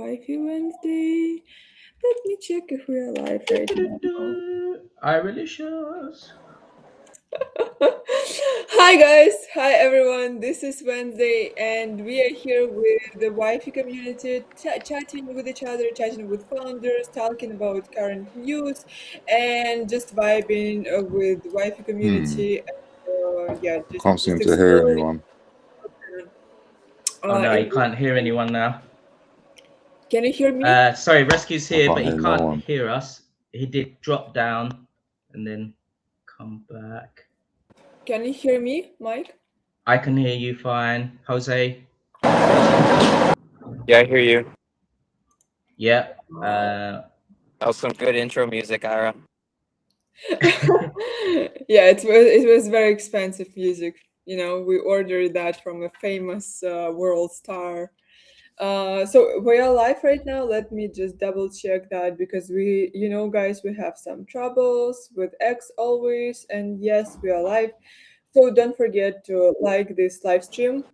WIFEY Wednesday. Let me check if we are live right now. Irelicious. Hi guys, hi everyone. This is Wednesday, and we are here with the WIFEY community, chatting with each other, chatting with founders, talking about current news, and just vibing with the WIFEY community. Yeah, just Can't seem to hear exploring. anyone. Oh no, In you can't hear anyone now. Can you hear me? Sorry, Rescue's I here, can't but he hear no can't one. hear us. He did drop down and then come back. Can you hear me, Mike? I can hear you fine. Jose? Yeah, I hear you. Yeah. That was some good intro music, Ira. Yeah, it was very expensive music. You know, we ordered that from a famous world star. So we are live right now. Let me just double check that because guys, we have some troubles with X always, and yes, we are live. So don't forget to like this live stream,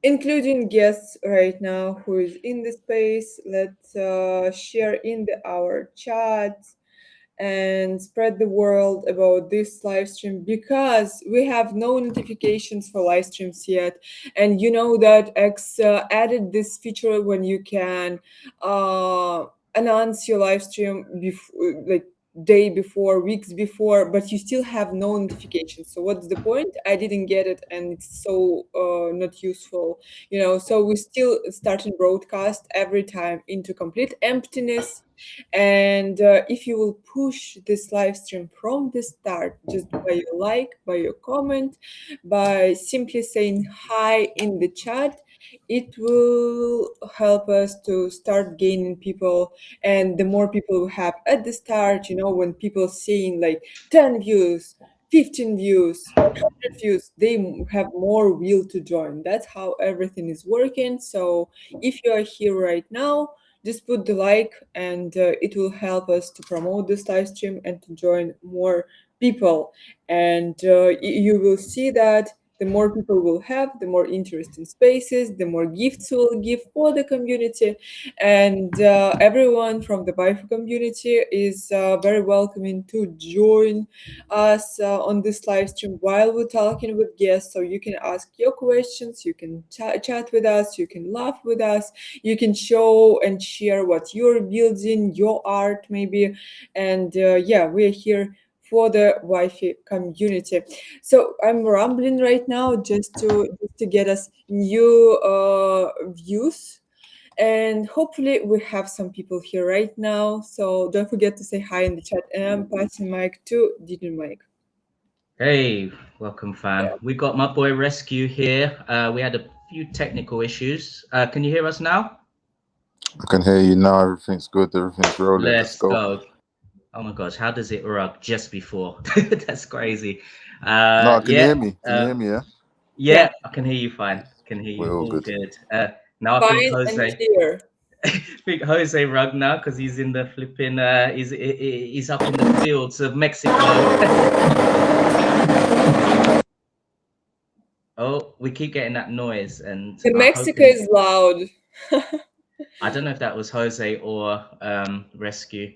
including guests right now who is in the space. Let's share in our chat and spread the world about this live stream because we have no notifications for live streams yet. And you know that X added this feature when you can announce your live stream before, like day before, weeks before, but you still have no notifications. So what's the point? I didn't get it, and it's so not useful, So we still starting broadcast every time into complete emptiness. And if you will push this live stream from the start, just by your like, by your comment, by simply saying hi in the chat, it will help us to start gaining people. And the more people we have at the start, when people seeing like 10 views, 15 views, 100 views, they have more will to join. That's how everything is working. So if you are here right now, just put the like, and it will help us to promote this live stream and to join more people. And you will see that the more people will have, the more interesting spaces, the more gifts we'll give for the community. And everyone from the WIFEY community is very welcoming to join us on this live stream while we're talking with guests. So you can ask your questions, you can chat with us, you can laugh with us, you can show and share what you're building, your art maybe. And yeah, we're here for the WIFEY community. So I'm rambling right now just to get us new views. And hopefully we have some people here right now. So don't forget to say hi in the chat. And I'm passing mic to DJ Mike. Hey, welcome fam. We got my boy Rescue here. We had a few technical issues. Can you hear us now? I can hear you now. Everything's good. Everything's rolling. Let's go. Oh my gosh, how does it rug just before? That's crazy. No, can you hear me? Can you hear me? Yeah, I can hear you fine. Can hear you. We're all good. Good. Now I Fine think and Jose. clear. I think Jose rug now because he's in the flipping. He's up in the fields of Mexico. Oh, we keep getting that noise, and The Mexico is loud. I don't know if that was Jose or Rescue.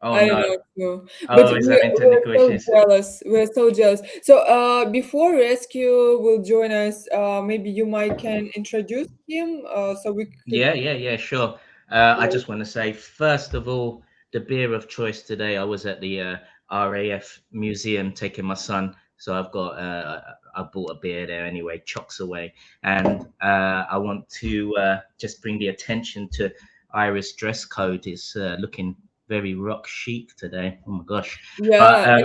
Oh I no! don't know. Oh, But he's having technical we're so issues. jealous. We're so jealous. So before Rescue will join us, maybe you might can introduce him so we could. Yeah, sure. I just want to say, first of all, the beer of choice today. I was at the RAF museum taking my son, so I've got I bought a beer there anyway, chocks away, and I want to just bring the attention to Ira's dress code is looking very rock chic today. Oh my gosh! Yeah,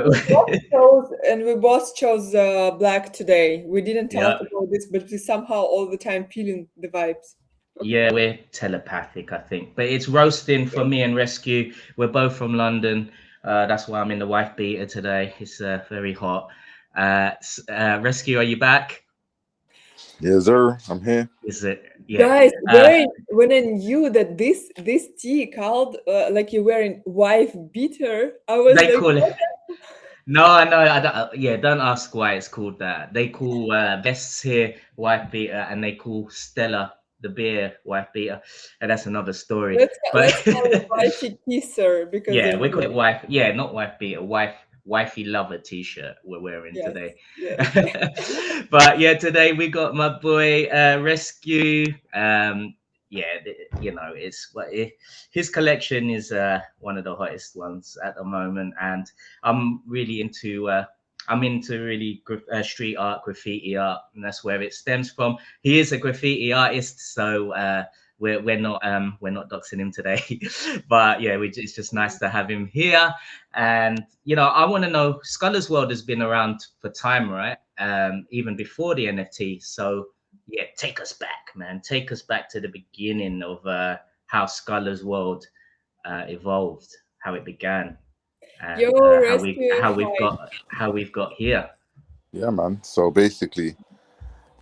and we both chose black today. We didn't talk about this, but we somehow all the time feeling the vibes. Yeah, we're telepathic, I think. But it's roasting for me and Rescue. We're both from London. That's why I'm in the wife beater today. It's very hot. Rescue, are you back? Yes, sir. I'm here. Is it? Yeah. Guys, when I knew that this tea called like you're wearing wife beater, I was They like, call it. No, I don't, yeah, don't ask why it's called that. They call vests here wife beater, and they call Stella the beer wife beater, and that's another story. Let's But call it wifey kisser because yeah, it's we call it wife. Yeah, not wife beater, wifey lover t-shirt we're wearing yes, today. yes. But yeah, today we got my boy Rescue. Yeah, you know, his collection is one of the hottest ones at the moment, and I'm really into. I'm into really street art, graffiti art, and that's where it stems from. He is a graffiti artist, so we're not doxing him today. But yeah, it's just nice to have him here. And you know, I want to know, SkulRz World has been around for time, right? Even before the NFT. So yeah, take us back, man. Take us back to the beginning of how SkulRz World evolved, how it began, Yo, and Rescue, hi. how we've got here. Yeah, man. So basically,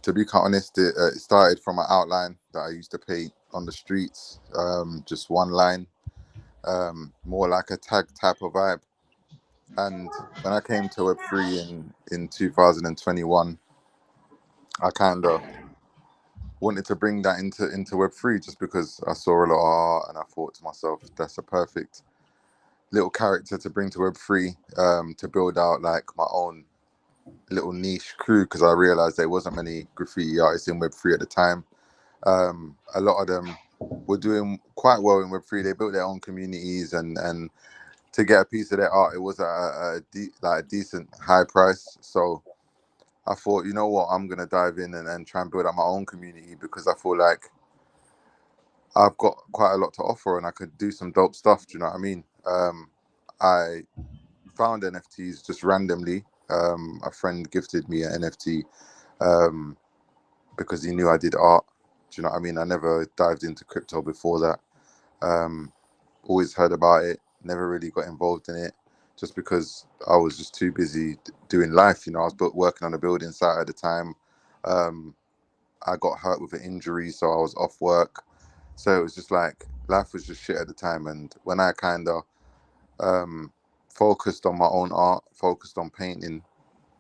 to be quite honest, it started from an outline that I used to paint on the streets, just one line, more like a tag type of vibe. And when I came to Web3 in 2021, I kind of wanted to bring that into Web3 just because I saw a lot of art and I thought to myself, that's a perfect little character to bring to Web3, to build out like my own little niche crew, because I realized there wasn't many graffiti artists in Web3 at the time. A lot of them were doing quite well in Web3. They built their own communities, and to get a piece of their art, it was like a decent high price. So I thought, you know what, I'm gonna dive in and try and build up my own community, because I feel like I've got quite a lot to offer and I could do some dope stuff. Do you know what I mean? I found NFTs just randomly. A friend gifted me an NFT, um, because he knew I did art. Do you know what I mean? I never dived into crypto before that. Always heard about it, never really got involved in it, just because I was just too busy doing life. You know, I was working on a building site at the time. Um, I got hurt with an injury, so I was off work. So it was just like life was just shit at the time. And when I kind of focused on my own art, focused on painting,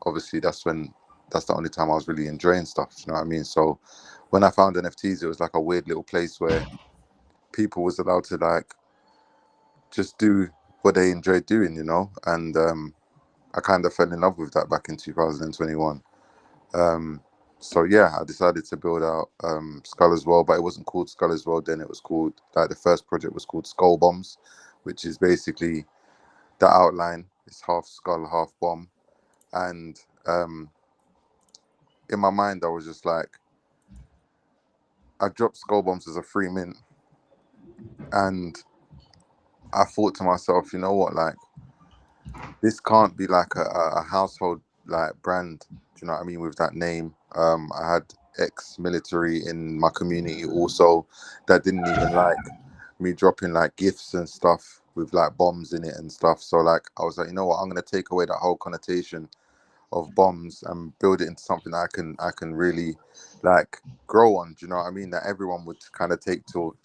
obviously that's the only time I was really enjoying stuff. You know what I mean? So when I found NFTs, it was like a weird little place where people was allowed to like just do what they enjoyed doing, you know. And I kind of fell in love with that back in 2021. So yeah, I decided to build out SkulRz World, but it wasn't called SkulRz World then. It was called, like, the first project was called Skull Bombs, which is basically the outline. It's half skull, half bomb. And in my mind, I was just like, I dropped Skull Bombs as a free mint, and I thought to myself, you know what, like, this can't be like a household like brand. Do you know what I mean? With that name, I had ex-military in my community also that didn't even like me dropping like gifts and stuff with like bombs in it and stuff. So like I was like, you know what, I'm gonna take away that whole connotation of bombs and build it into something that I can really like grow on. Do you know what I mean? That everyone would kind of take to.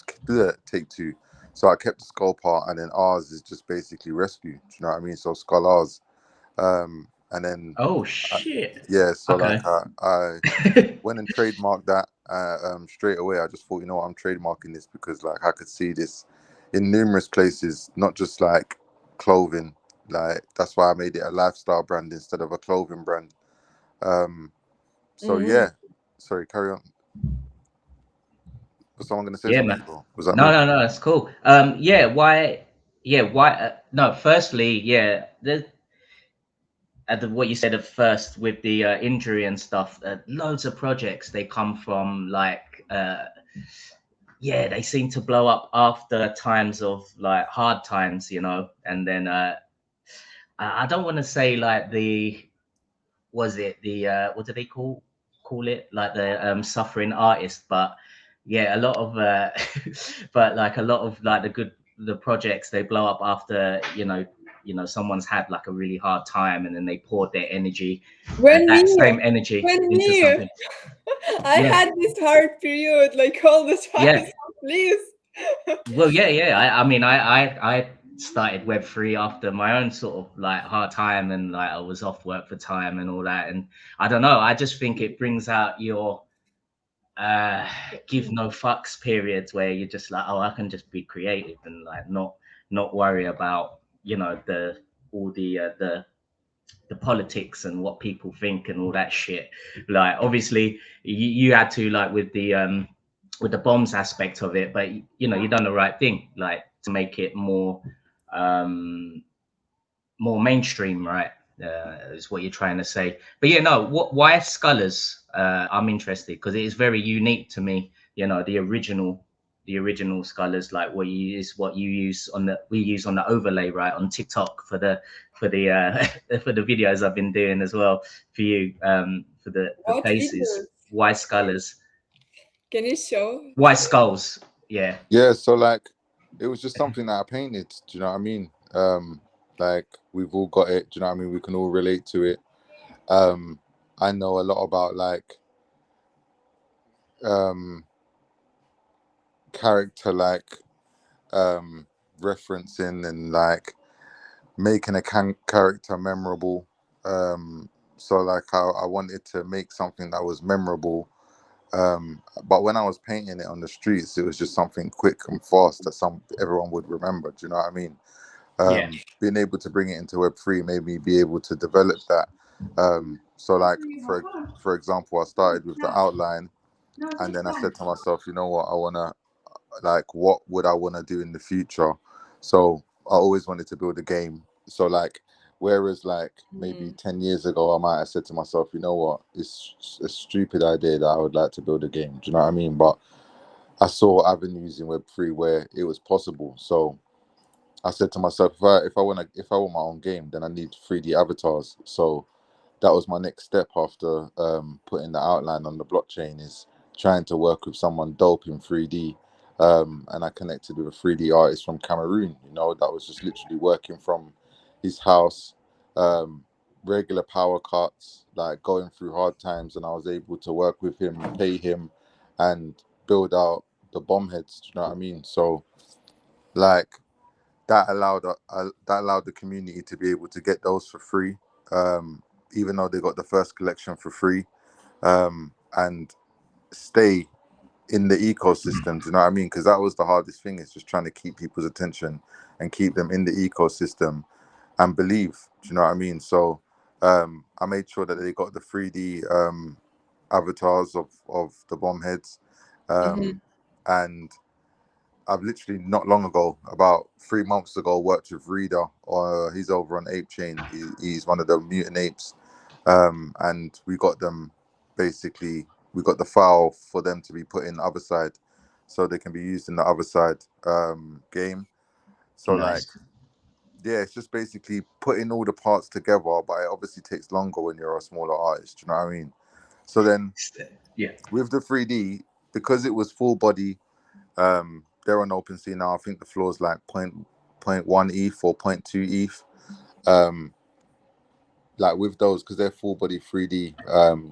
So I kept the skull part, and then ours is just basically rescue. Do you know what I mean? So SkulRz, and then Oh uh, shit. yeah. So like Okay. I went and trademarked that straight away. I just thought, you know what, I'm trademarking this because like I could see this in numerous places, not just like clothing. Like that's why I made it a lifestyle brand instead of a clothing brand. So Mhm. yeah, sorry, carry on. Was someone going to say Yeah, something? man. Or was that No, me? no, no, that's cool. Yeah, why? Yeah, why? No, firstly, yeah, what you said at first with the injury and stuff. Loads of projects they come from like, yeah, they seem to blow up after times of like hard times, you know. And then I don't want to say like was it the what do they call it, like the suffering artist, but yeah, a lot of but like a lot of like the projects they blow up after, someone's had like a really hard time and then they poured their energy, When that me, same energy when into me, something. I Yeah, had this hard period like all the time. yeah. So please. Well, yeah. I mean, I started Web3 after my own sort of like hard time, and like I was off work for time and all that. And I don't know, I just think it brings out your give no fucks periods where you're just like, oh, I can just be creative and like not worry about, you know, all the politics and what people think and all that shit. Like obviously you had to, like with the bombs aspect of it, but you know, you done the right thing, like to make it um more mainstream, right? Is what you're trying to say. But yeah, no, why SkulRz? I'm interested because it is very unique to me. You know, the original SkulRz, like what you use on the overlay, right, on TikTok for the for the videos I've been doing as well for you, for the What faces. videos? Why SkulRz? Can you show? Why skulls? Yeah. Yeah, so like it was just something that I painted. Do you know what I mean? Like we've all got it. Do you know what I mean? We can all relate to it. I know a lot about like um character like referencing and like making a character memorable. So like I wanted to make something that was memorable. But when I was painting it on the streets, it was just something quick and fast that everyone would remember. Do you know what I mean? Yeah. Being able to bring it into Web3 made me be able to develop that. So like for example, I started with the outline, and then I said to myself, you know what, I wanna like what would I want to do in the future. So I always wanted to build a game. So like whereas like maybe 10 years ago I might have said to myself, you know what, it's a stupid idea that I would like to build a game. Do you know what I mean? But I saw avenues in Web3 where it was possible. So I said to myself, if I want my own game, then I need 3D avatars. So that was my next step after putting the outline on the blockchain, is trying to work with someone dope in 3D. And I connected with a 3D artist from Cameroon, you know, that was just literally working from his house, regular power cuts, like going through hard times. And I was able to work with him, pay him, and build out the bomb heads. Do you know what I mean? So, like, that allowed the community to be able to get those for free, even though they got the first collection for free, and stay in the ecosystem. Do you know what I mean? Because that was the hardest thing, is just trying to keep people's attention and keep them in the ecosystem and believe. Do you know what I mean? So I made sure that they got the 3D avatars of the bomb heads, Mm-hmm. and I've literally not long ago, about 3 months ago, worked with Reader. He's over on Ape Chain. He's one of the mutant apes, and we got them. Basically, we got the file for them to be put in the other side, so they can be used in the other side game. So like, Nice. yeah, it's just basically putting all the parts together, but it obviously takes longer when you're a smaller artist. Do you know what I mean? So then Yeah. with the 3D, because it was full body. They're on OpenSea now. I think the floor is like point 1 ETH or point 2 ETH. Like with those, because they're full body 3D,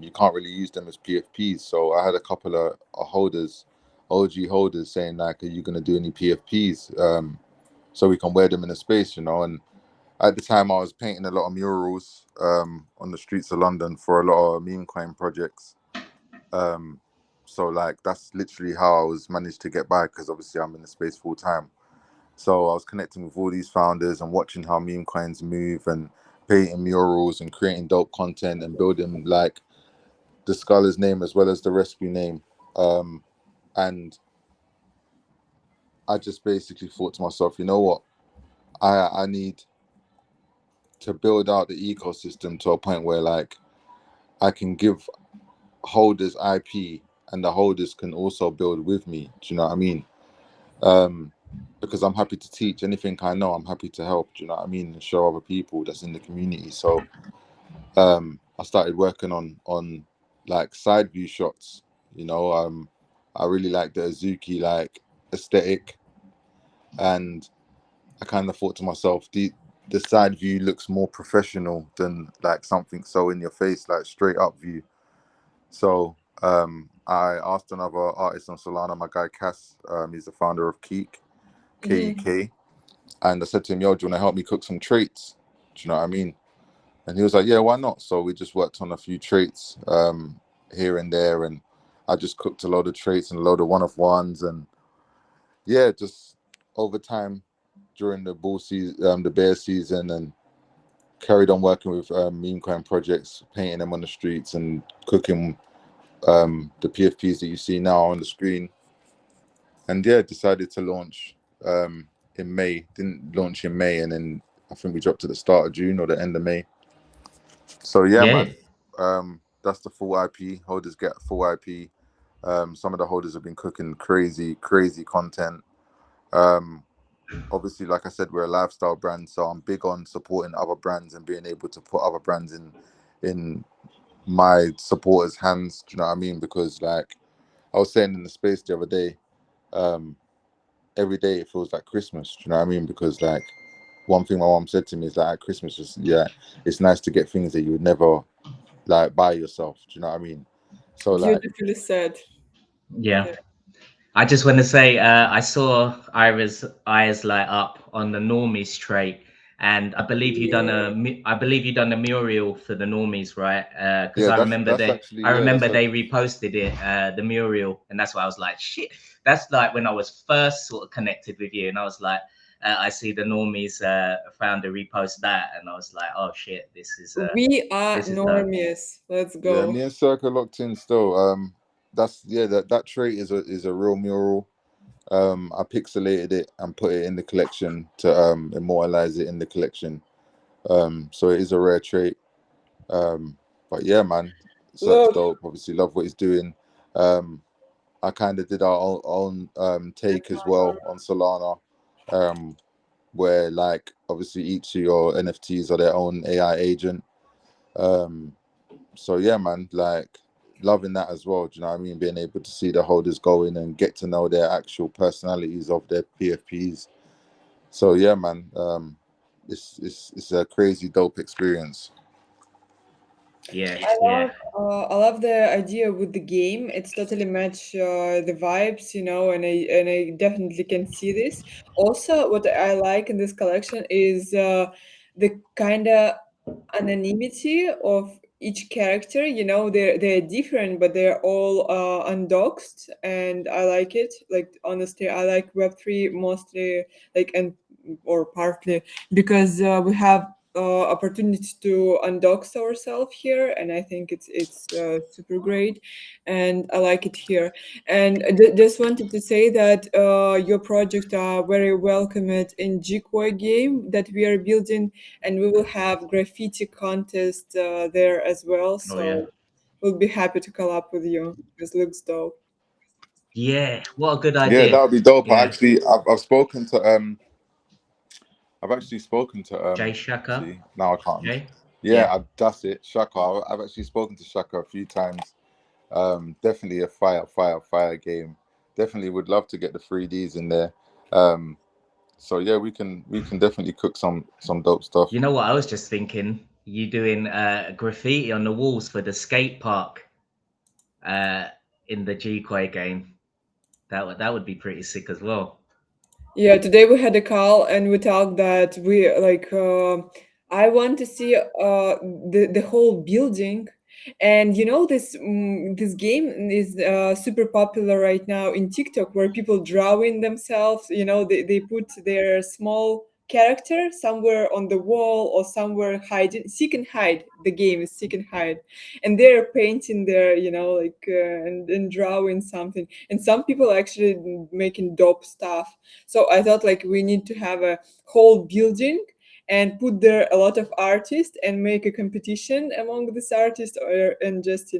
you can't really use them as PFPs. So I had a couple of holders, OG holders, saying like, "Are you gonna do any PFPs?" So we can wear them in a space, you know. And at the time, I was painting a lot of murals on the streets of London for a lot of meme coin projects. Um, so like that's literally how I was managed to get by, because obviously I'm in the space full time. So I was connecting with all these founders and watching how meme coins move and painting murals and creating dope content and building like the SkulRz name as well as the rescue name. And I just basically thought to myself, you know what? I need to build out the ecosystem to a point where like I can give holders IP, and the holders can also build with me. Do you know what I mean? um, because I'm happy to teach anything I know. I'm happy to help. Do you know what I mean? And show other people that's in the community. So I started working on like side view shots. You know, I really like the Azuki like aesthetic, and I kind of thought to myself, the side view looks more professional than like something so in your face, like straight up view. So I asked another artist on Solana, my guy Cass. He's the founder of Keek, Mm-hmm. KEK. And I said to him, yo, do you want to help me cook some traits? Do you know what I mean? And he was like, yeah, why not? So we just worked on a few traits here and there. And I just cooked a load of traits and a load of one-of-ones, and yeah, just over time during the bull season, the bear season, and carried on working with meme coin projects, painting them on the streets and cooking the PFPs that you see now on the screen. And yeah, decided to launch in May. Didn't launch in May, and then I think we dropped at the start of June or the end of May. So yeah, Yeah. man, that's the full IP. Holders get full IP. Some of the holders have been cooking crazy content. Obviously, like I said, we're a lifestyle brand, so I'm big on supporting other brands and being able to put other brands in my supporters' hands. Do you know what I mean? Because like I was saying in the space the other day, every day it feels like Christmas. Do you know what I mean? Because like one thing my mom said to me is like at Christmas, it's nice to get things that you would never like buy yourself. Do you know what I mean? So like, Beautifully said. Yeah. Yeah. I just want to say, I saw Ira's eyes light up on the normies trait, and I believe you done a mural for the normies, right? Because yeah, I remember that's actually I remember that's a they reposted it, the mural, and that's why I was like, shit. That's like when I was first sort of connected with you, and I was like, I see the normies founder repost that, and I was like, oh shit, We are this is dope. normies. Let's yeah, go. me and Circa locked in still. That's that trait is a real mural. I pixelated it and put it in the collection to immortalize it in the collection. So it is a rare trait. But yeah, man, Cirque's Look, dope. Obviously, love what he's doing. I kind of did our own take as well on Solana, where like obviously each of your NFTs are their own AI agent. So yeah, man, like loving that as well. Do you know what I mean? Being able to see the holders go in and get to know their actual personalities of their PFPs. So yeah, man, it's a crazy dope experience. Yeah, I yeah, love the idea with the game. It's totally match the vibes, and I definitely can see this. Also, what I like in this collection is the kind of anonymity of each character. They're different, but they're all undoxed, and I like it. Like honestly, I like Web3 mostly, like and or partly because we have opportunity to undox ourselves here, and I think it's super great, and I like it here. And just wanted to say that your project are very welcomed in Jikoi game that we are building, and we will have graffiti contest there as well. oh yeah, So we'll be happy to collab with you. This looks dope. yeah. What a good Yeah, that idea. would be dope. Yeah, I've actually spoken to Jay Shaka, see now I can't. Jay. Yeah, Yeah. that's it, Shaka. I've actually spoken to Shaka a few times. Definitely a fire game. Definitely would love to get the 3Ds in there. So yeah, we can definitely cook some dope stuff. You know what? I was just thinking, you doing graffiti on the walls for the skate park uh, in the G-Quay game. That would be pretty sick as well. Yeah, today we had a call and we talked that we like I want to see the whole building, and this game is super popular right now in TikTok where people drawing themselves. They put their small character somewhere on the wall or somewhere hiding. Seek and hide. The game is seek and hide, and they're painting their like and drawing something. And some people actually making dope stuff, so I thought like we need to have a whole building and put there a lot of artists and make a competition among these artists, and just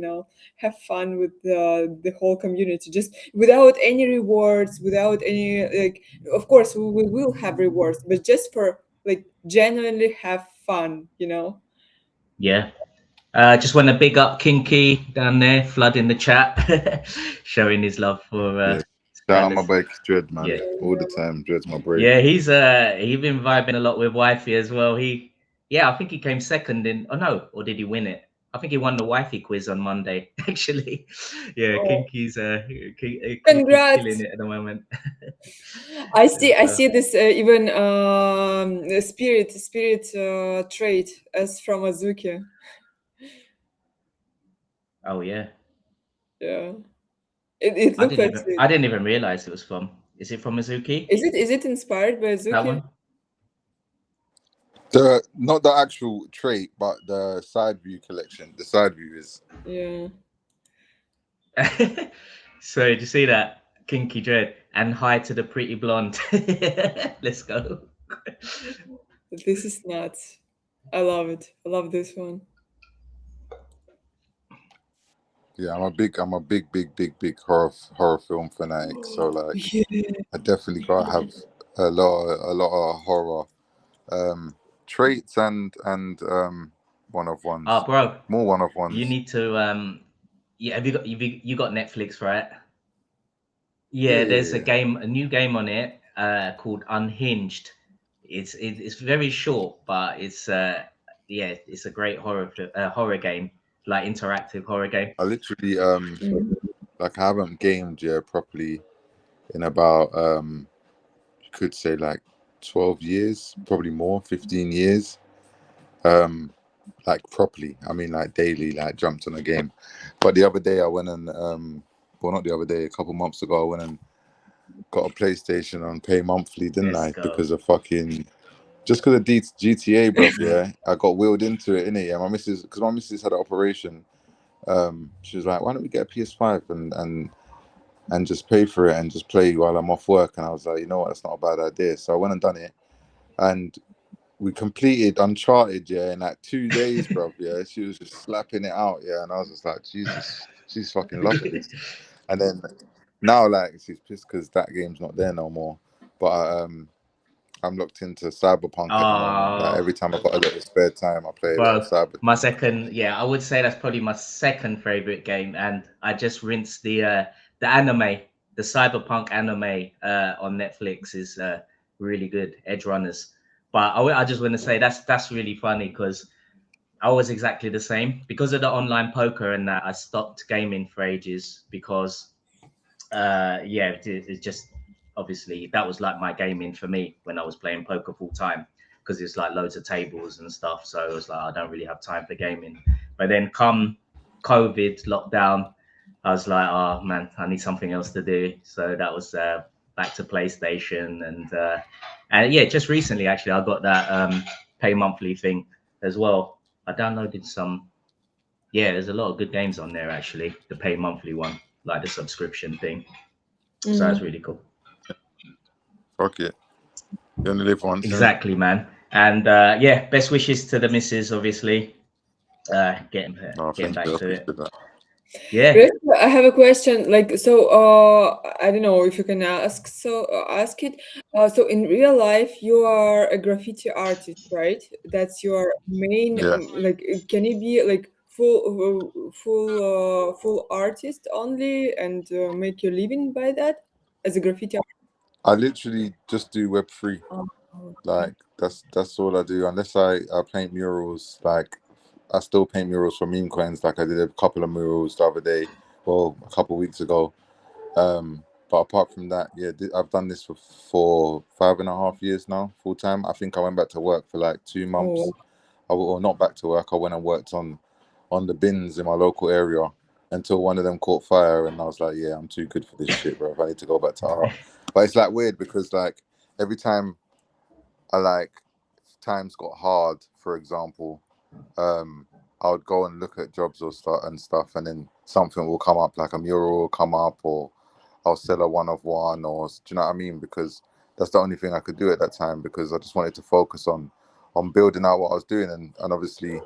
have fun with the whole community, just without any rewards, without any like. Of course, we will have rewards, but just for like genuinely have fun. Yeah. Just want to big up Kinky down there, flooding the chat, showing his love for Yeah, shout out my Skylar's. boy Dread, man, Yeah. all the time. Dread's my boy. Yeah, he's been vibing a lot with Wifey as well. I think he came second in. Oh no, or did he win it? I think he won the Wifey quiz on Monday. Actually, yeah, Oh, Kinky's killing congrats. it at the moment. I see. I So, see this even spirit trait as from Azuki. oh yeah, Yeah. It I looks didn't like even it. I didn't even realize it was from. Is it from Mizuki? Is it inspired by That Zuki? one? The not the actual trait, but the side view collection. The side view is Yeah. So did you see that? Kinky Dread and hi to the pretty blonde. Let's go. This is nuts. I love it. I love this one. yeah. I'm a big horror film fanatic. So like, Yeah. I definitely gotta have a lot of horror traits and one of Oh, ones, bro, more one of you ones. need to yeah, have you got Netflix, right? Yeah, Yeah, yeah, there's yeah. a new game on it called Unhinged. It's very short, but yeah, it's a great horror game, like interactive horror game. I literally Mm. like I haven't gamed properly in about you could say like 12 years, probably more, 15 years. Like properly. I mean like daily, like jumped on a game. But the other day I went and well not the other day, a couple months ago I went and got a PlayStation on pay monthly, didn't Let's I? go. Because of fucking just because of GTA, bruv, yeah. I got wheeled into it, innit? Yeah, because my missus had an operation. She was like, why don't we get a PS5 and just pay for it and just play while I'm off work? And I was like, you know what, that's not a bad idea. So I went and done it, and we completed Uncharted, yeah, in like 2 days, bruv. Yeah, she was just slapping it out, yeah, and I was just like, Jesus, she's fucking loving this. And then now, like, she's pissed because that game's not there no more. But I'm looked into Cyberpunk at the moment. Like Oh, every time I got a little spare time, I play a little bro, Cyber. my second, yeah, I would say that's probably my second favorite game, and I just rinsed the anime, the Cyberpunk anime on Netflix is really good, Edge Runners. But I just want to say that's really funny because I was exactly the same because of the online poker and that I stopped gaming for ages because yeah, it's just obviously that was like my gaming for me when I was playing poker full time because it's like loads of tables and stuff. So it was like I don't really have time for gaming. But then come COVID lockdown, I was like, oh man, I need something else to do. So that was back to PlayStation and yeah, just recently actually I got that pay monthly thing as well. I downloaded some. Yeah, there's a lot of good games on there actually. The pay monthly one, like the subscription thing. So that's Mm. really cool. Fuck it. You only live once, innit? Exactly, man. And yeah, best wishes to the missus, obviously. No, Getting thank you. back I to it. appreciate that. Yeah. Rest, I have a question. Like, so, I don't know if you can ask. So, ask it. So, in real life, you are a graffiti artist, right? That's your main. Yeah. Like, can you be like full artist only and make your living by that as a graffiti I literally just do Web3. artist? Oh, okay. Like that's all I do. Unless I paint murals, like I still paint murals for meme coins. Like I did a couple of murals the other day, well, a couple of weeks ago. But apart from that, yeah, I've done this for 5.5 years now, full time. I think I went back to work for like 2 months. Oh, Or not back to work. I went and worked on the bins in my local area until one of them caught fire, and I was like, yeah, I'm too good for this shit, bro. I need to go back to art. But it's like weird because like every time I like times got hard, for example, I would go and look at jobs or stuff, and then something will come up, like a mural will come up, or I'll sell a one of one, or do you know what I mean? Because that's the only thing I could do at that time because I just wanted to focus on building out what I was doing, and obviously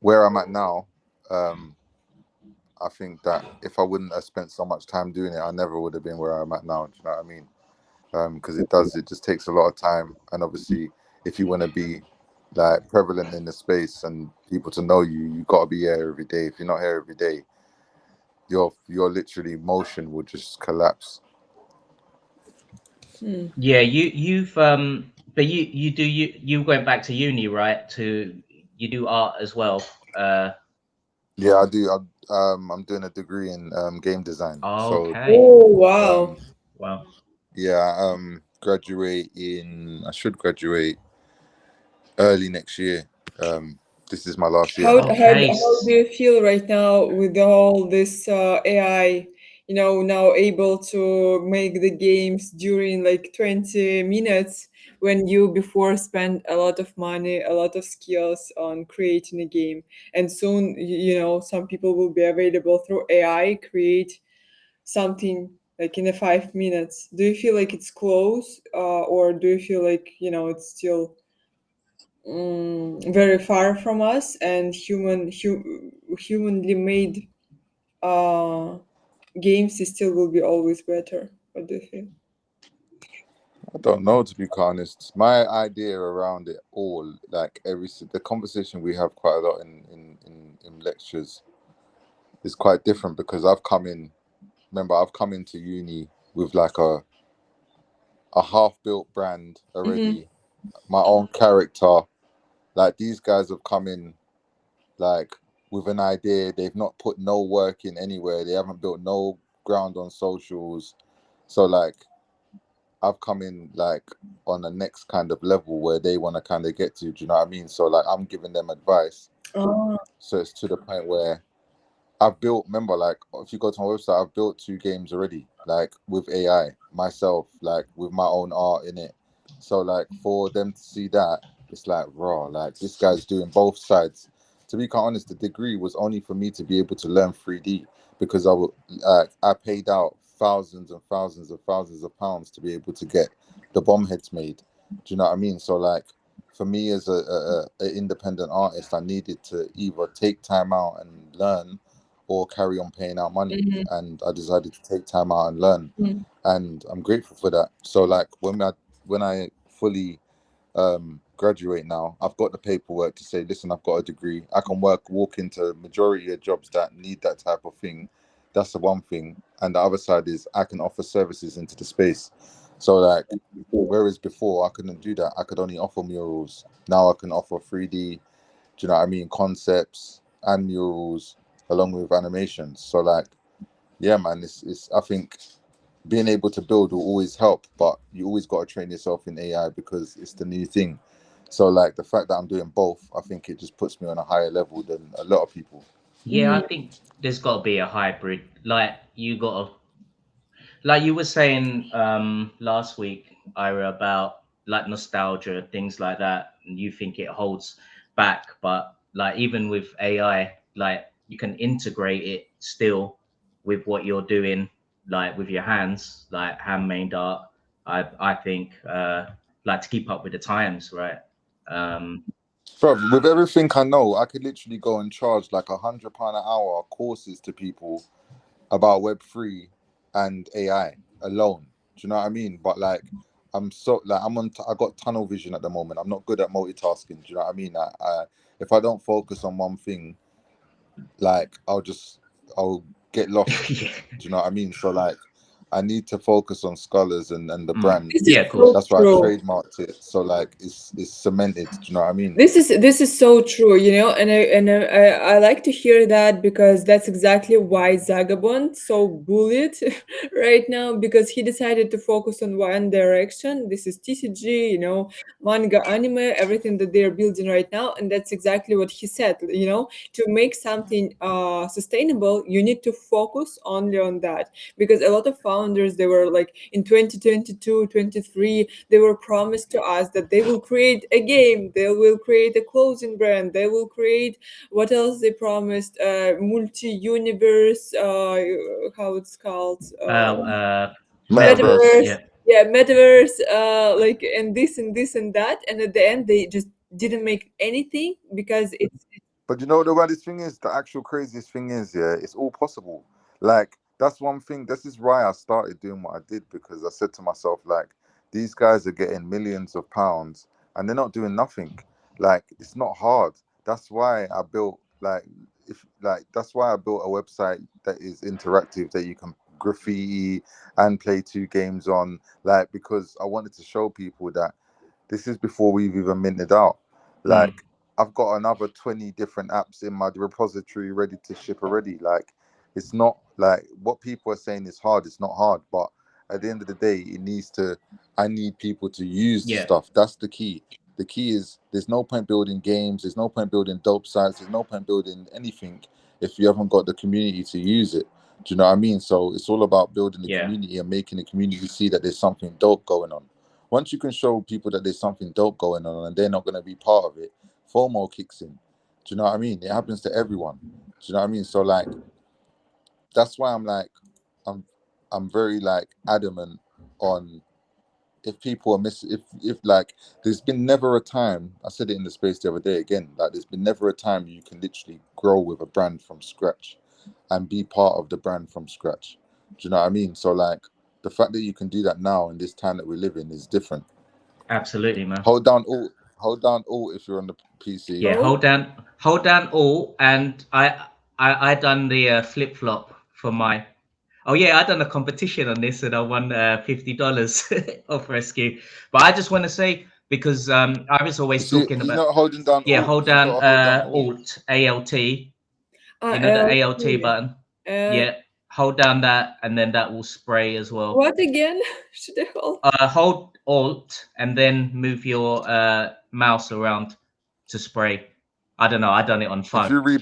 where I'm at now. I think that if I wouldn't have spent so much time doing it, I never would have been where I'm at now. Do you know what I mean? Because it just takes a lot of time, and obviously if you want to be like prevalent in the space and people to know you, you got to be here every day. If you're not here every day, your literally motion will just collapse. hmm. Yeah, you've but you went back to uni, right? You do art as well. Yeah, I do. I'm doing a degree in game design, so Okay. Oh, wow. um, Wow. yeah, graduate in. I should graduate early next year. This is my last year. How Okay. do you feel right now with all this AI, now able to make the games during like 20 minutes when you before spent a lot of money, a lot of skills on creating a game, and soon, some people will be available through AI create something like in a 5 minutes. Do you feel like it's close, or do you feel like, it's still very far from us, and humanly made uh, games still will be always better? What do you feel? I don't know, to be honest. My idea around it all, like the conversation we have quite a lot in lectures, is quite different because I've come in. Remember, I've come into uni with like a half built brand Mm-hmm. already, my own character. Like these guys have come in like with an idea. They've not put no work in anywhere. They haven't built no ground on socials. So like I've come in like on the next kind of level where they want to kind of get to. Do you know what I mean? So like I'm giving them advice. Oh. So it's to the point where I've built, remember, like if you go to my website, I've built 2 games already, like with AI myself, like with my own art in it. So like for them to see that, it's like raw, like this guy's doing both sides. To be quite honest, the degree was only for me to be able to learn 3D because I paid out thousands and thousands and thousands of pounds to be able to get the bomb heads made. Do you know what I mean? So like for me as a independent artist, I needed to either take time out and learn or carry on paying out money. Mm-hmm. And I decided to take time out and learn. Mm-hmm. And I'm grateful for that. So like when I fully graduate now, I've got the paperwork to say, listen, I've got a degree. I can walk into majority of jobs that need that type of thing. That's the one thing. And the other side is I can offer services into the space. So like whereas before I couldn't do that. I could only offer murals. Now I can offer 3D, do you know what I mean, concepts and murals along with animations. So like, yeah, man, it's I think being able to build will always help, but you always got to train yourself in AI because it's the new thing. So like the fact that I'm doing both, I think it just puts me on a higher level than a lot of people. Yeah, I think there's got to be a hybrid. Like you got to, like you were saying last week, Ira, about like nostalgia, things like that, and you think it holds back, but like even with AI, like you can integrate it still with what you're doing, like with your hands, like handmade art. I think like to keep up with the times, right? Um, Bro, with everything I know, I could literally go and charge like £100 an hour courses to people about Web3 and AI alone. Do you know what I mean? But like, I'm so like I got tunnel vision at the moment. I'm not good at multitasking. Do you know what I mean? If I don't focus on one thing, like I'll get lost. yeah, Do you know what I mean? So like, I need to focus on SkulRz and the brand. This is yeah, of so course. That's why I true. trademarked it. So like, it's cemented. Do you know what I mean? This is so true, and I like to hear that because that's exactly why Zagabond so bullied right now, because he decided to focus on one direction. This is TCG, manga, anime, everything that they're building right now, and that's exactly what he said. To make something sustainable, you need to focus only on that, because a lot of founders, they were like in 2022, 23, they were promised to us that they will create a game, they will create a clothing brand, they will create what else they promised, multi-universe, how it's called, Metaverse, Metaverse. metaverse. yeah. Yeah, metaverse, like, and this and this and that, and at the end they just didn't make anything because it's But you know what the weirdest thing is? The actual craziest thing is, yeah, it's all possible. Like, that's one thing. This is why I started doing what I did, because I said to myself, like, these guys are getting millions of pounds and they're not doing nothing. Like, it's not hard. That's why I built that's why I built a website that is interactive, that you can graffiti and play 2 games on, like, because I wanted to show people that this is before we've even minted out. Mm. Like, I've got another 20 different apps in my repository ready to ship already. Like, it's not like what people are saying is hard. It's not hard, but at the end of the day, I need people to use the Yeah, stuff. That's the key. The key is there's no point building games, there's no point building dope sites, there's no point building anything if you haven't got the community to use it. Do you know what I mean? So it's all about building the Yeah, community and making the community see that there's something dope going on. Once you can show people that there's something dope going on and they're not going to be part of it, FOMO kicks in. Do you know what I mean? It happens to everyone. Do you know what I mean? So like that's why I'm like I'm I'm very like adamant on if people are missing if like there's been never a time, I said it in the space the other day again, like there's been never a time you can literally grow with a brand from scratch and be part of the brand from scratch. Do you know what I mean? So like the fact that you can do that now in this time that we live in is different. absolutely, man. Hold down alt if you're on the PC. Yeah, Oh, hold down all, and I done the flip flop for my. Oh yeah, I done a competition on this, and I won $50 off Rescue. But I just want to say because I was You always see, talking you're about, not holding down yeah, alt. hold You down gotta hold down alt. Alt ALT. You know the ALT LT. button. Uh, Yeah, hold down that, and then that will spray as well. what again? Should I hold? Hold Alt and then move your mouse around to spray. I don't know. I done it on If phone. you re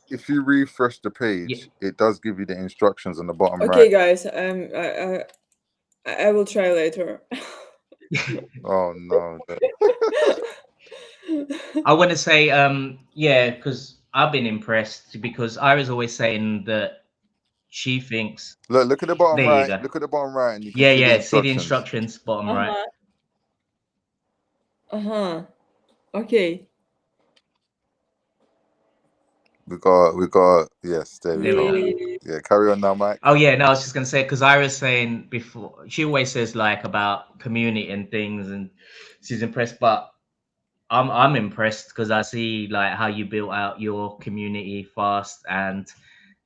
if you refresh the Yeah. page, it does give you the instructions on the bottom Okay, right. guys. I will try later. Oh no. I want to say, yeah, because I've been impressed because I was always saying that she thinks. Look at the bottom There you right. go. Look at the bottom right, and you can Yeah, see the yeah. See the instructions. instructions, bottom right. Uh-huh. Uh-huh. Okay. We got. Yes, there we There we go. go. Yeah, carry on now, Mike. Oh yeah, no, I was just gonna say because I was saying before she always says like about community and things, and she's impressed. But I'm impressed because I see like how you built out your community fast, and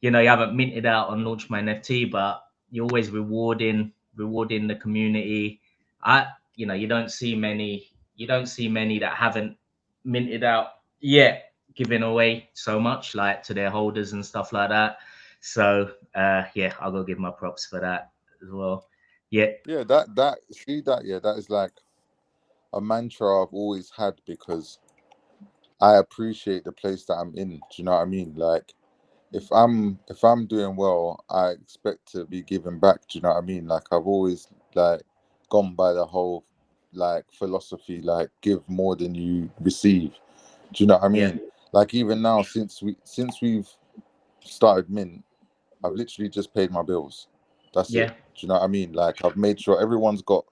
you know you haven't minted out on launch my NFT, but you're always rewarding the community. I you don't see many that haven't minted out yet, giving away so much like to their holders and stuff like that. So yeah, I'll go give my props for that as well. Yeah, Yeah, that see that. Yeah, that is like a mantra I've always had because I appreciate the place that I'm in. Do you know what I mean? Like if I'm doing well, I expect to be giving back. Do you know what I mean? Like I've always like gone by the whole like philosophy, like give more than you receive. Do you know what I yeah, mean? Like even now, since we've started Mint, I've literally just paid my bills. That's it. yeah, Do you know what I mean? Like I've made sure everyone's got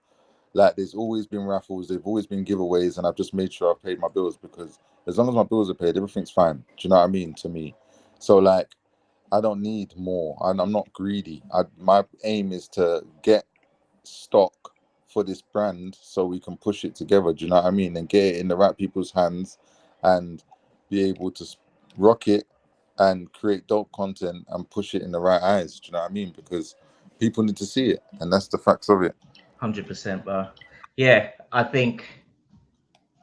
like there's always been raffles, there've always been giveaways, and I've just made sure I've paid my bills because as long as my bills are paid, everything's fine. Do you know what I mean? To me. So like I don't need more. I'm not greedy. My aim is to get stock for this brand so we can push it together. Do you know what I mean? And get it in the right people's hands, and be able to rock it and create dope content and push it in the right eyes. Do you know what I mean? Because people need to see it, and that's the facts of it. 100%, bro. Yeah, I think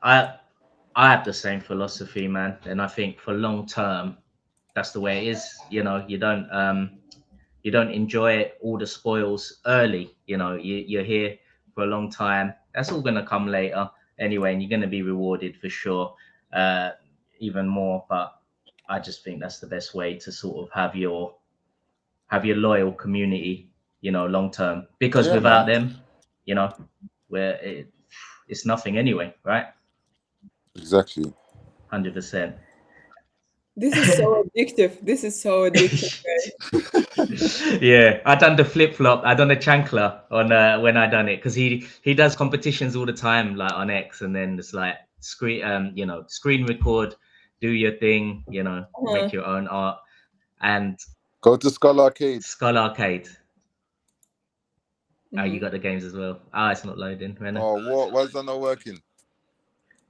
I I have the same philosophy, man, and I think for long term, that's the way it is. You don't enjoy all the spoils early. You're here for a long time. That's all gonna come later anyway, and you're gonna be rewarded for sure, uh, even more. But I just think that's the best way to sort of have your loyal community, long term. Because Yeah, without man. them, you know, where it's nothing anyway, right? Exactly. 100%. This is so addictive. This is so addictive, guys. Yeah, I done the flip flop. I done the chancler on when I done it because he does competitions all the time, like on X, and then it's like screen record, do your thing, Uh-huh. make your own art, and Go to Skull Arcade. Skull Arcade. Oh, you Mhm. got the games as well. Ah, it's not loading, Renner. Oh, what? Why is that not working?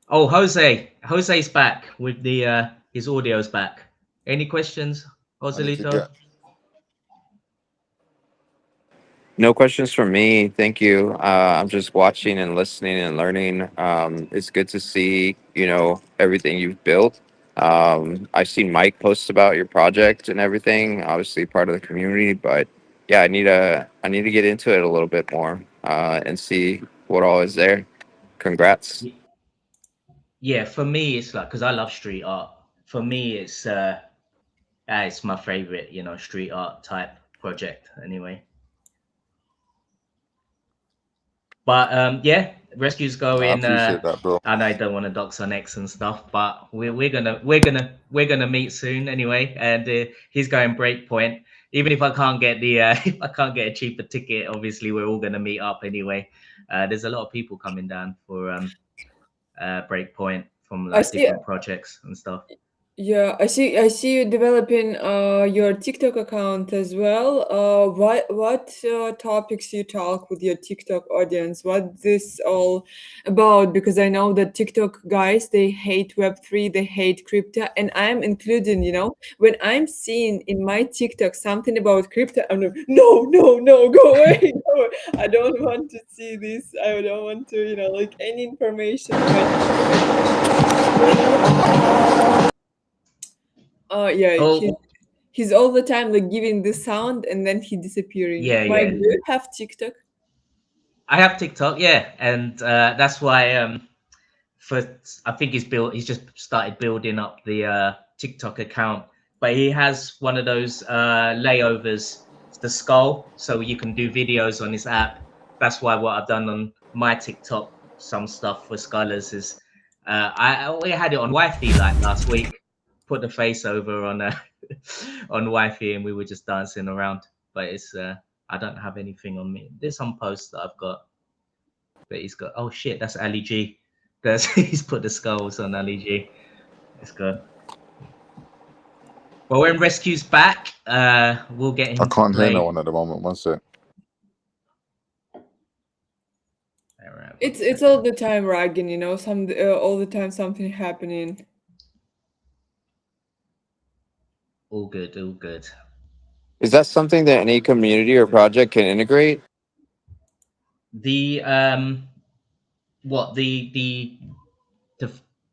Oh, Jose's back with the his audio's back. Any questions, I need to Joselito? get. No questions from me. Thank you. I'm just watching and listening and learning. It's good to see, everything you've built. I've seen Mike post about your project and everything. Obviously, part of the community, but yeah, I need to get into it a little bit more and see what all is there. Congrats. yeah, for me, it's like, because I love street art. For me, it's my favorite, street art type project anyway. But yeah, rescue's I going. appreciate that, bro. I know I don't want to dox on X and stuff, but we're gonna meet soon anyway. And he's going Breakpoint. Even if I can't get the if I can't get a cheaper ticket, obviously we're all gonna meet up anyway. There's a lot of people coming down for Breakpoint from I like see. different projects and stuff. Yeah, I see you developing your TikTok account as well. What topics you talk with your TikTok audience? What this all about? Because I know that TikTok guys, they hate Web3, they hate crypto, and I'm including, when I'm seeing in my TikTok something about crypto, I'm like, no, no, no, go away. No, I don't want to see this. I don't want to, like any information on my. Yeah, Oh he's all the time like giving the sound and then he disappearing. yeah, Mike, yeah. do you have TikTok? I have TikTok, yeah, and that's why for I think he's just started building up the TikTok account, but he has one of those layovers, the skull, so you can do videos on his app. That's why what I've done on my TikTok, some stuff for SkulRz is we had it on Wi-Fi like last week. Put the face over on on Wi-Fi and we were just dancing around. But it's I don't have anything on me. There's some posts that I've got, but he's got. Oh shit, that's Ali G. That's he's put the skulls on Ali G. It's good. But when Rescue's back, we'll get I him to can't hear no play. one at the moment. One sec. It's all the time ragging, all the time something happening. All good, all good. Is that something that any community or project can integrate? The what the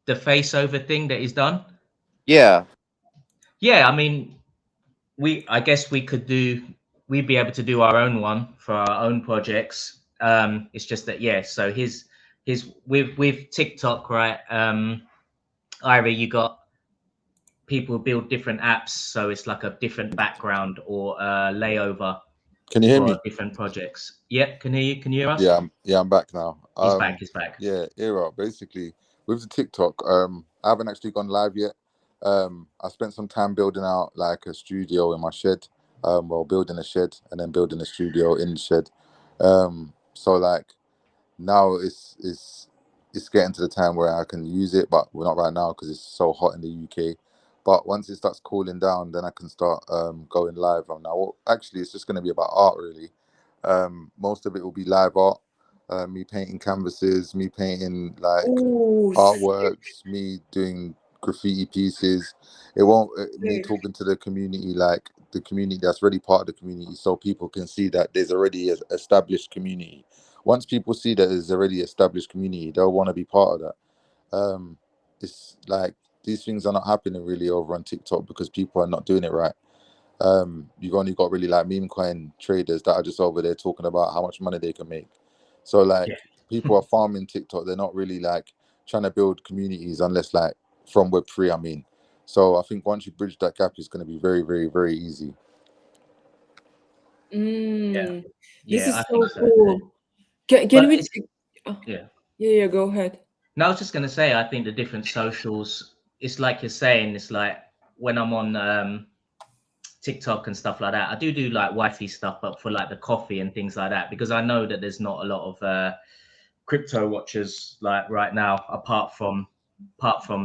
the face over thing that he's done? Yeah. Yeah, I mean, I guess we'd be able to do our own one for our own projects. It's just that, yeah, so his with TikTok, right? Ira, you got people build different apps, so it's like a different background or layover Can you hear for me? different projects. Yep, can hear you? Can you hear us? Yeah, I'm back now. He's back. He's back. Yeah, era. Basically, with the TikTok, I haven't actually gone live yet. I spent some time building out like a studio in my shed. Well, building a shed and then building a studio in the shed. So like now it's getting to the time where I can use it, but we're not right now because it's so hot in the UK. But once it starts cooling down, then I can start going live. Now, well, actually, it's just going to be about art, really. Most of it will be live art, me painting canvases, me painting like Ooh, artworks, me doing graffiti pieces. It won't me sick. talking to the community, like the community that's already part of the community, so people can see that there's already an established community. Once people see that there's already established community, they'll want to be part of that. It's like these things are not happening really over on TikTok because people are not doing it right. You've only got really like meme coin traders that are just over there talking about how much money they can make. So like Yeah. people are farming TikTok. They're not really like trying to build communities unless like from Web3. I mean, so I think once you bridge that gap, it's going to be very, very, very easy. Yeah. Mm, this Yeah, is I so think so too. cool. Can But we? it's Oh, yeah. yeah, go ahead. No, I was just gonna say, I think the different socials, it's like you're saying, it's like when I'm on TikTok and stuff like that, I do like wifey stuff, but for like the coffee and things like that, because I know that there's not a lot of crypto watchers like right now, apart from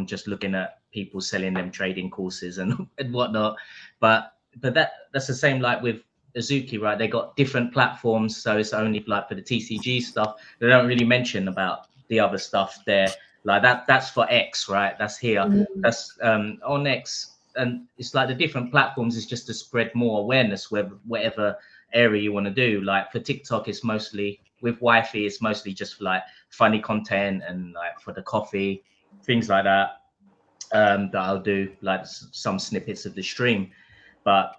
just looking at people selling them trading courses and, and whatnot. But that's the same like with Azuki, right? They got different platforms, so it's only like for the TCG stuff. They don't really mention about the other stuff there. Like that's for X, right? That's here. Mhm. That's on X, and it's like the different platforms is just to spread more awareness with whatever area you want to do. Like for TikTok, it's mostly with Wi-Fi, it's mostly just for like funny content and like for the coffee, things like that. That I'll do like some snippets of the stream, but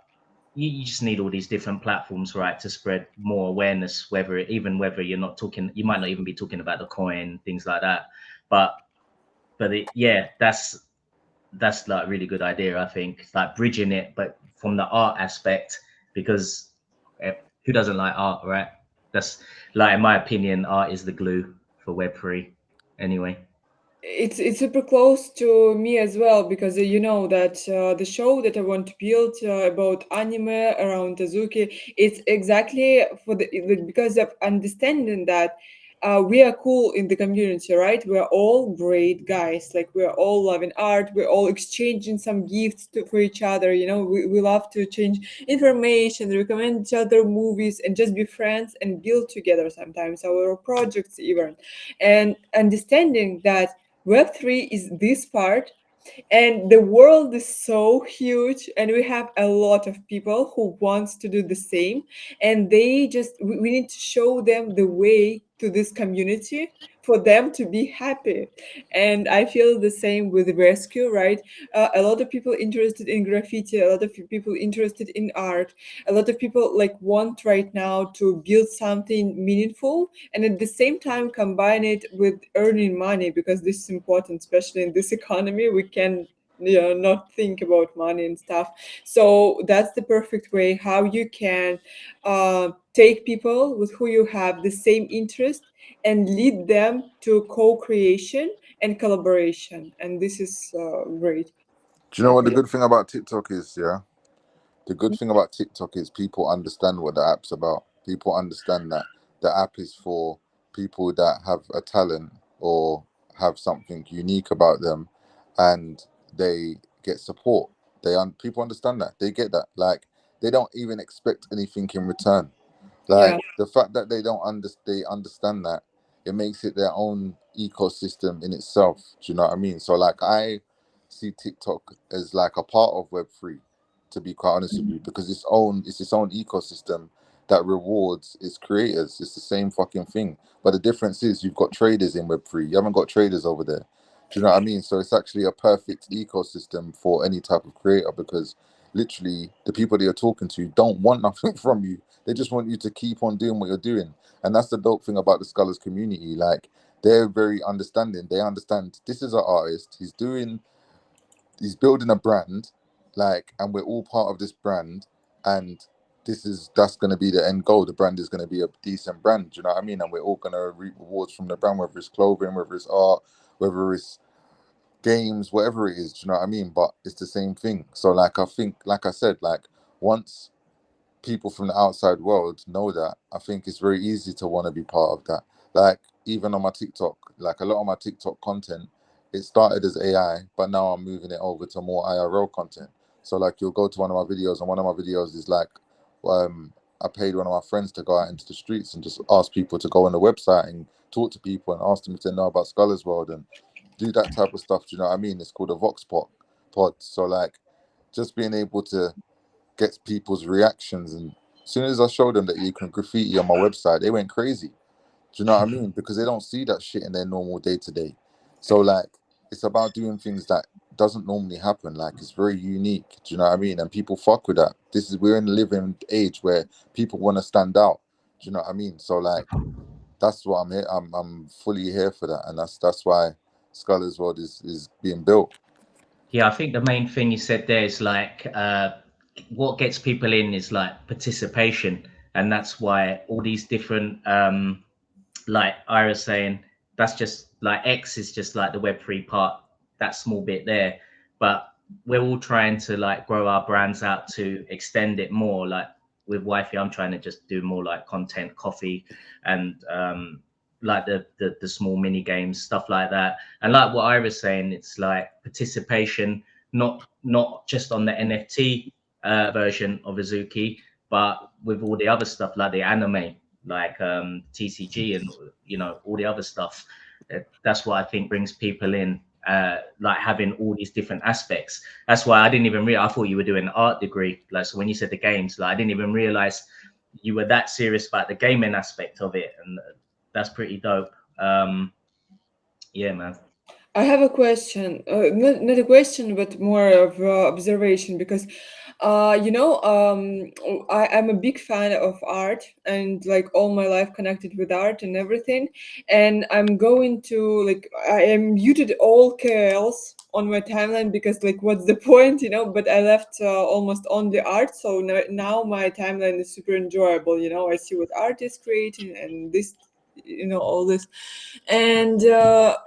you just need all these different platforms, right, to spread more awareness. Whether you're not talking, you might not even be talking about the coin, things like that. But but yeah, that's like a really good idea. I think like bridging it, but from the art aspect, because eh, who doesn't like art, right? That's like, in my opinion, art is the glue for Web3. Anyway, It's super close to me as well, because you know that the show that I want to build about anime around Azuki, it's exactly for because of understanding that we are cool in the community, right? We're all great guys, like we're all loving art, we're all exchanging some gifts for each other, you know, we love to change information, recommend each other movies, and just be friends and build together sometimes our projects even. And understanding that Web3 is this part, and the world is so huge, and we have a lot of people who wants to do the same, and they just we need to show them the way to this community for them to be happy. And I feel the same with rescue, right? A lot of people interested in graffiti, a lot of people interested in art, a lot of people like want right now to build something meaningful, and at the same time combine it with earning money, because this is important, especially in this economy. We can, you know, not think about money and stuff. So that's the perfect way how you can take people with who you have the same interest and lead them to co-creation and collaboration, and this is great, Do you I know what the feel. good thing about TikTok is? Yeah, the good thing about TikTok is people understand what the app's about. People understand that the app is for people that have a talent or have something unique about them, and they get support. People understand that. They get that. Like, they don't even expect anything in return. Yeah. Like, the fact that they understand that, it makes it their own ecosystem in itself. Do you know what I mean? So like, I see TikTok as like a part of Web3, to be quite honest with you, because it's its own ecosystem that rewards its creators. It's the same fucking thing. But the difference is you've got traders in Web3. You haven't got traders over there. Do you know what I mean? So it's actually a perfect ecosystem for any type of creator, because literally the people that you're talking to don't want nothing from you. They just want you to keep on doing what you're doing. And that's the dope thing about the SkulRz community. Like, they're very understanding. They understand this is an artist. He's building a brand, like, and we're all part of this brand. And that's going to be the end goal. The brand is going to be a decent brand. Do you know what I mean? And we're all going to reap rewards from the brand, whether it's clothing, whether it's art, whether it's games, whatever it is. Do you know what I mean? But it's the same thing. So like, I think, like I said, like, once people from the outside world know that, I think it's very easy to want to be part of that. Like, even on my TikTok, like, a lot of my TikTok content, it started as AI, but now I'm moving it over to more IRL content. So like, you'll go to one of my videos, and one of my videos is like, I paid one of my friends to go out into the streets and just ask people to go on the website and talk to people and ask them if they know about SkulRz World and do that type of stuff. Do you know what I mean? It's called a Vox pod. So like, just being able to gets people's reactions. And as soon as I showed them that you can graffiti on my website, they went crazy. Do you know what I mean? Because they don't see that shit in their normal day to day. So like, it's about doing things that doesn't normally happen. Like, it's very unique. Do you know what I mean? And people fuck with that. We're in a living age where people want to stand out. Do you know what I mean? So like, that's what I'm here. I'm fully here for that, and that's why SkulRz World is being built. yeah, I think the main thing you said there is like what gets people in is like participation, and that's why all these different like Ira saying, that's just like X is just like the Web3 part, that small bit there. But we're all trying to like grow our brands out to extend it more. Like with WIFEY, I'm trying to just do more like content, coffee, and like the small mini games, stuff like that. And like what Ira's saying, it's like participation, not just on the NFT version of Azuki, but with all the other stuff like the anime, like TCG and all the other stuff. That's what I think brings people in, like having all these different aspects. That's why I didn't even realize. I thought you were doing an art degree. Like, so when you said the games, like I didn't even realize you were that serious about the gaming aspect of it, and that's pretty dope. Yeah, man. I have a question, not a question, but more of observation, because I'm a big fan of art and like all my life connected with art and everything. And I'm going to like I am muted all KLs on my timeline because like what's the point, But I left almost only art, so now my timeline is super enjoyable. I see what art is creating and this, all this. And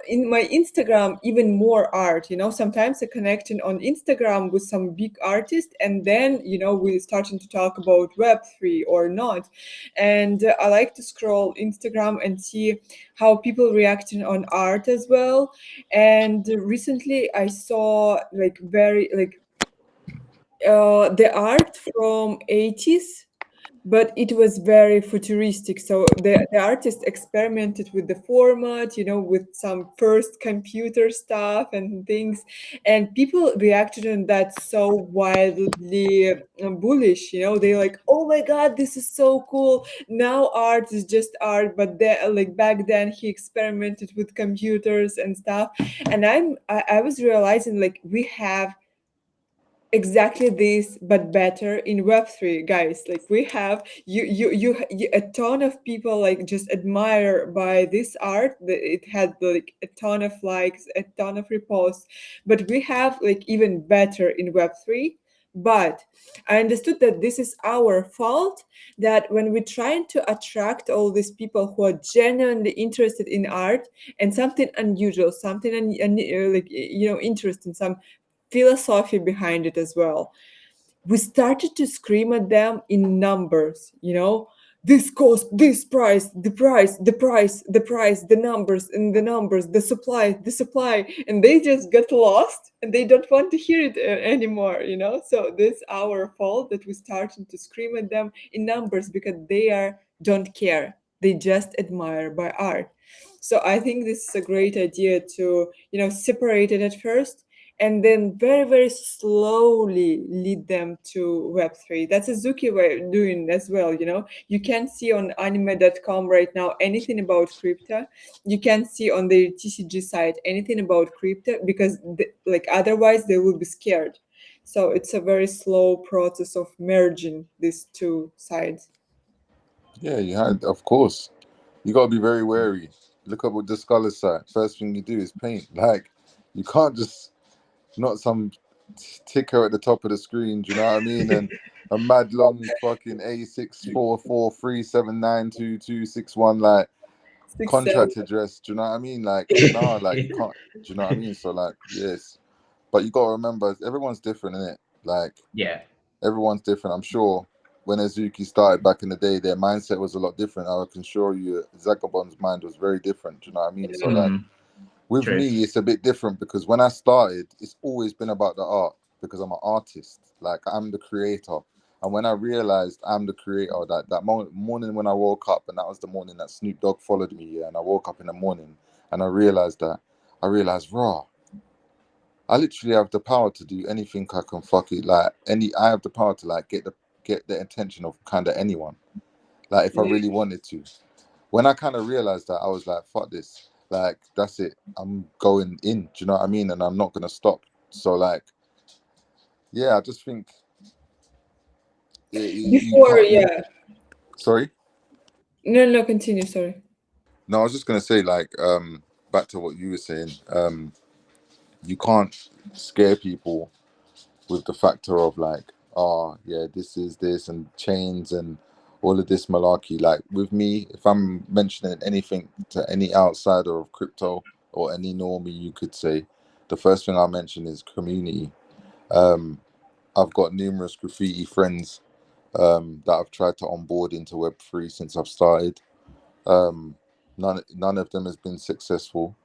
in my Instagram, even more art. Sometimes I connecting on Instagram with some big artist, and then we're starting to talk about Web3 or not. And I like to scroll Instagram and see how people reacting on art as well. And recently I saw like very like the art from 80s, but it was very futuristic. So the artist experimented with the format, with some first computer stuff and things, and people reacted on that so wildly bullish. They like, oh my god, this is so cool. Now art is just art, but like back then he experimented with computers and stuff. And I was realizing like we have exactly this but better in Web3, guys. Like we have a ton of people like just admire by this art that it had like a ton of likes, a ton of reposts, but we have like even better in Web3. But I understood that this is our fault, that when we're trying to attract all these people who are genuinely interested in art and something unusual, something like interesting, some philosophy behind it as well, we started to scream at them in numbers, this cost, this price, the numbers and the numbers, the supply, and they just get lost and they don't want to hear it anymore, So this our fault that we started to scream at them in numbers because don't care. They just admire by art. So I think this is a great idea to, separate it at first and then very, very slowly lead them to Web3. That's a Zuki way of doing as well, You can see on anime.com right now anything about crypto. You can see on the TCG site anything about crypto because, like, otherwise they will be scared. So it's a very slow process of merging these two sides. Yeah, you had, of course. You got to be very wary. Look up what the SkulRz site. First thing you do is paint. Like, you can't just not some ticker at the top of the screen. Do you know what I mean? And a mad long fucking A6443792261 like 6 7. contract address. Do you know what I mean? Like, nah, like you can't. Do you know what I mean? So like, yes, but you got to remember, everyone's different, innit? Like, Yeah. everyone's different. I'm sure when Azuki started back in the day, their mindset was a lot different. I can assure you, Zagabon's mind was very different. Do you know what I mean? So like, Mm, with true. me, it's a bit different because when I started, it's always been about the art because I'm an artist. Like, I'm the creator. And when I realized I'm the creator, that morning when I woke up, and that was the morning that Snoop Dogg followed me, yeah, and I woke up in the morning and I realized that, raw, I literally have the power to do anything I can fuck it. Like, I have the power to like get the attention of kind of anyone. Like, if I Yeah. really wanted to. When I kind of realized that, I was like, fuck this. Like, that's it. I'm going in. Do you know what I mean? And I'm not gonna stop. So like, yeah, I just think you Before, can't. yeah. Sorry. No, no, continue. Sorry. No, I was just gonna say like, back to what you were saying. You can't scare people with the factor of like, oh yeah, this is this and chains and all of this malarkey. Like with me, if I'm mentioning anything to any outsider of crypto or any normie, you could say, the first thing I mention is community. Um, I've got numerous graffiti friends that I've tried to onboard into Web3 since I've started. Um, none of them has been successful.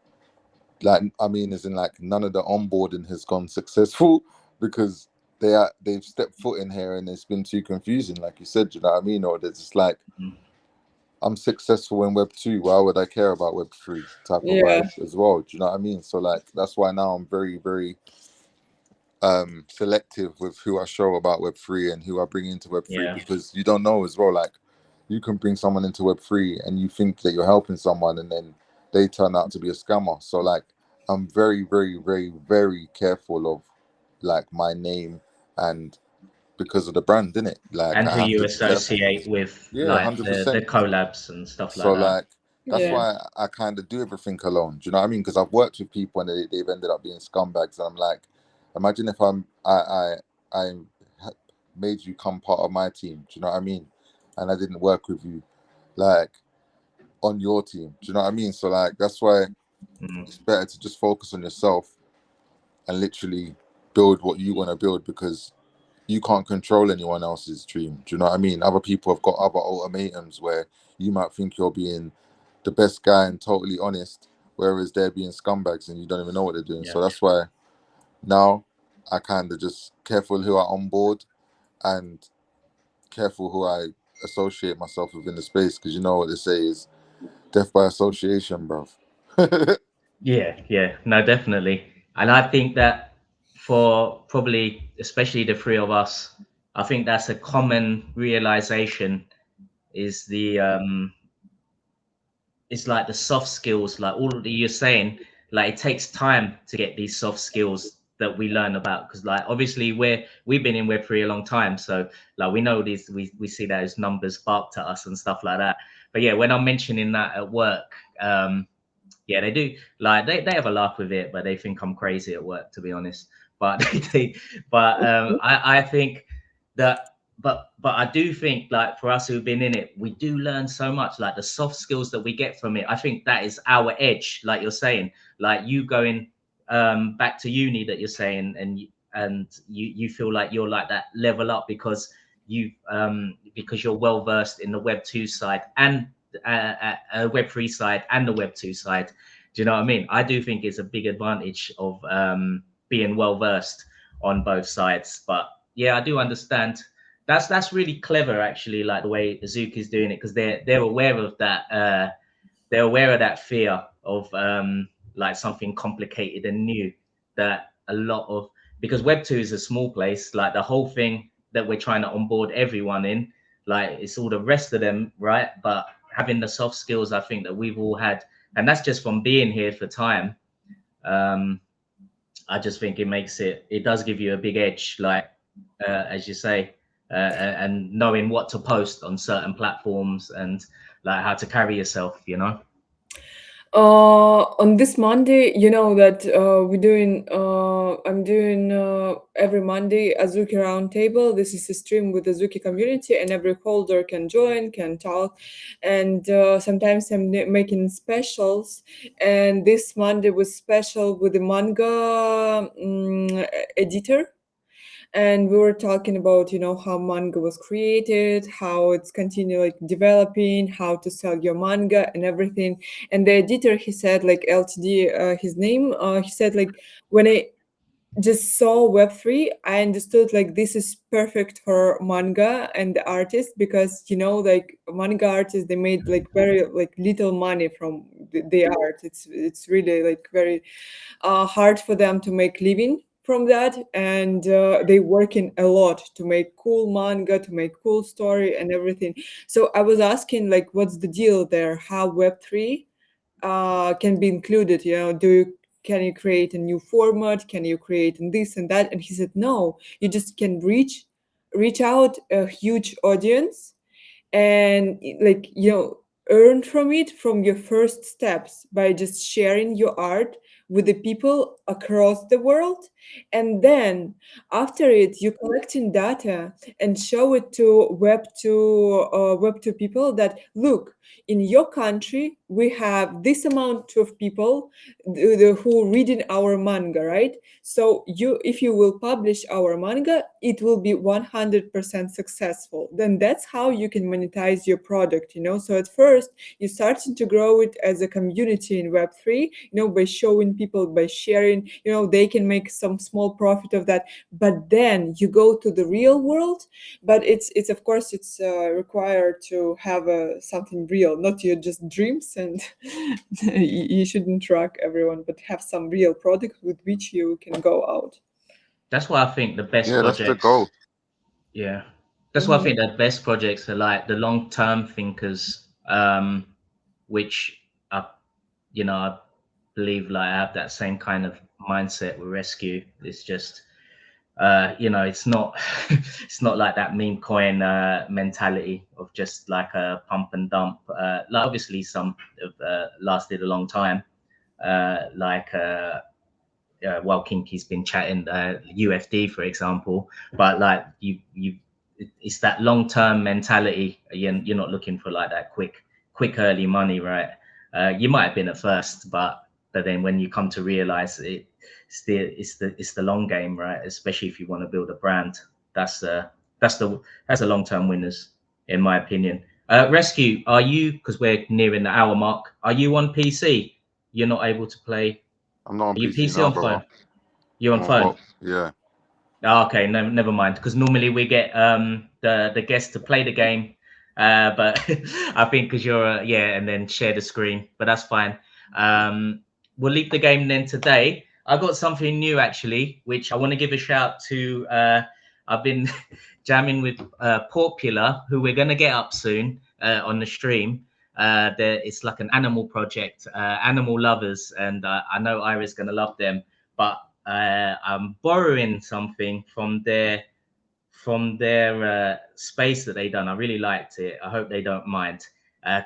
Like, I mean, as in like none of the onboarding has gone successful because they've stepped foot in here and it's been too confusing, like you said. Do you know what I mean? Or they're just like, Mm, I'm successful in Web 2, why would I care about Web 3 type of Yeah. vibe as well? Do you know what I mean? So like that's why now I'm very, very selective with who I show about Web 3 and who I bring into Web 3 yeah. because you don't know as well. Like, you can bring someone into Web 3 and you think that you're helping someone and then they turn out to be a scammer. So like, I'm very, very, very, very careful of like my name and because of the brand, innit? Like And I who have you to be careful. associate with, Yeah, like the 100%. collabs and stuff So like that. like that's Yeah. why I kind of do everything alone. Do you know what I mean? Because I've worked with people and they've ended up being scumbags, and I'm like, imagine if I ha- made you come part of my team. Do you know what I mean? And I didn't work with you like on your team. Do you know what I mean? So like that's why Mm. it's better to just focus on yourself and literally build what you want to build, because you can't control anyone else's dream. Do you know what I mean? Other people have got other ultimatums where you might think you're being the best guy and totally honest, whereas they're being scumbags and you don't even know what they're doing. Yeah. So that's why now I kind of just careful who I onboard and careful who I associate myself with in the space, because you know what they say is death by association, bruv. Yeah, no, definitely. And I think that for probably, especially the three of us, I think that's a common realization is it's like the soft skills, like all of the you're saying, like it takes time to get these soft skills that we learn about. Because like obviously we've been in Web3 a long time. So like we know these, we see those numbers spark to us and stuff like that. But yeah, when I'm mentioning that at work, yeah, they do. Like they have a laugh with it, but they think I'm crazy at work, to be honest. But I think that but I do think like for us who've been in it, we do learn so much. Like the soft skills that we get from it, I think that is our edge. Like you're saying, like you going back to uni that you're saying, and you feel like you're like that level up because you're well versed in the Web 2 side and Web 3 side and the Web 2 side. Do you know what I mean? I do think it's a big advantage of being well versed on both sides. But yeah, I do understand. That's really clever, actually. Like the way Azuki is doing it, because they're aware of that. They're aware of that fear of like something complicated and new. That a lot of, because Web 2 is a small place. Like the whole thing that we're trying to onboard everyone in, like it's all the rest of them, right? But having the soft skills, I think that we've all had, and that's just from being here for time. Um, I just think it does give you a big edge, like as you say, and knowing what to post on certain platforms and like how to carry yourself, you know. On this Monday, you know that I'm doing every Monday Azuki Roundtable. This is a stream with the Azuki community, and every holder can join, can talk, and sometimes I'm making specials. And this Monday was special with the manga editor, and we were talking about how manga was created, how it's continuing like developing, how to sell your manga and everything. And the editor, he said, like LTD, his name, he said, like, when I just saw Web3, I understood like this is perfect for manga and the artists, because like manga artists, they made like very like little money from the art. It's really like very hard for them to make living from that, and they working a lot to make cool manga, to make cool story and everything. So I was asking, like, what's the deal there, how Web3 can be included, can you create a new format, can you create and this and that? And he said, no, you just can reach out a huge audience, and like earn from it, from your first steps, by just sharing your art with the people across the world. And then after it, you collecting data and show it to web 2 people, that look, in your country we have this amount of people who reading our manga, right? So if you will publish our manga, it will be 100% successful. Then that's how you can monetize your product. So at first you're starting to grow it as a community in Web3, by showing people, by sharing, they can make some small profit of that. But then you go to the real world, but it's of course it's required to have something real, not your just dreams, and you shouldn't track everyone, but have some real product with which you can go out. That's why I think the best Yeah, that's the goal. projects, yeah, that's why I think the best projects are like the long-term thinkers, which I believe like I have that same kind of mindset with Rescue. It's just You know, it's not it's not like that meme coin mentality of just like a pump and dump. Like obviously some have lasted a long time. Like well, Kinky's been chatting UFD, for example, but like it's that long term mentality. You're not looking for like that quick early money, right? You might have been at first, but then when you come to realize it, it's the long game, right? Especially if you want to build a brand. That's the that's the that's the long term winners, in my opinion. Rescue, are you, because we're nearing the hour mark? Are you on PC? You're not able to play. I'm not on Are you PC PC now, on brother. phone? You're on phone. Yeah. Oh, okay, no, never mind. Because normally we get the guest to play the game, but I think because you're yeah, and then share the screen. But that's fine. We'll leave the game then today. I got something new actually, which I want to give a shout to. I've been jamming with Popular, who we're gonna get up soon on the stream. It's like an animal project, animal lovers, and I know Ira's gonna love them. But I'm borrowing something from their space that they done. I really liked it. I hope they don't mind.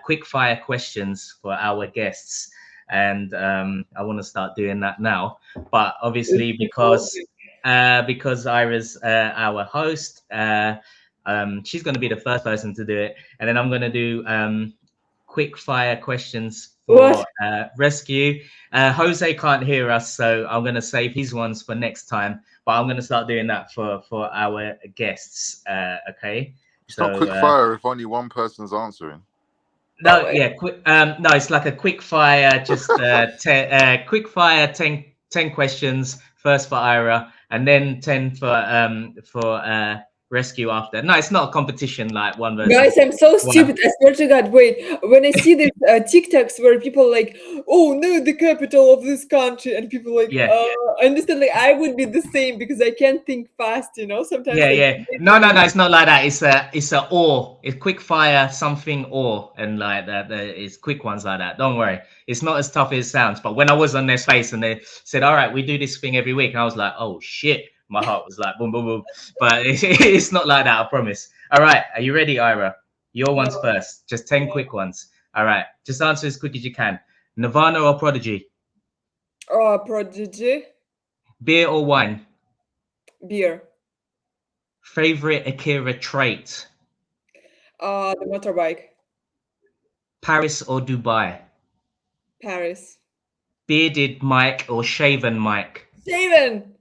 Quick fire questions for our guests, and I want to start doing that now. But obviously, because Ira's our host, she's going to be the first person to do it, and then I'm going to do quick fire questions for What? rescue. Jose can't hear us, so I'm going to save his ones for next time. But I'm going to start doing that for our guests. Okay. It's not quick fire if only one person's answering. No, yeah, quick. No, it's like a quick fire. Just quick fire. 10 questions. First for Ira, and then 10 for rescue after. No, it's not a competition like one versus Guys, I'm so one. stupid. I swear to God. Wait, when I see these TikToks where people like, oh no, the capital of this country, and people like, Yeah. I understand. Like, I would be the same because I can't think fast. You know, sometimes like. Yeah. No, it's not like that. It's a or. It's quick fire something or, and like that. It's quick ones like that. Don't worry. It's not as tough as it sounds. But when I was on their space and they said, "All right, we do this thing every week," and I was like, "Oh shit!" My heart was like boom, boom, boom. But it's not like that. I promise. All right, are you ready, Ira? Your ones first. Just 10 quick ones. All right, just answer as quick as you can. Nirvana or Prodigy? Prodigy, Beer or wine? beer, Favorite Akira trait? the motorbike, Paris or Dubai? Paris, Bearded Mike or shaven Mike? Shaven.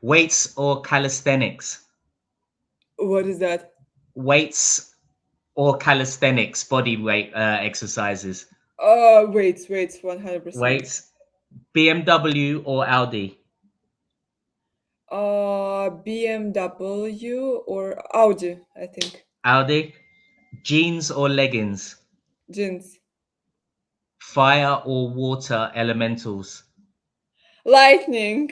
Weights or calisthenics? What is that? Weights or calisthenics, body weight exercises? Wait, 100%. Weights. BMW or Audi? BMW or Audi, I think. Audi. Jeans or leggings? Jeans. Fire or water elementals? Lightning.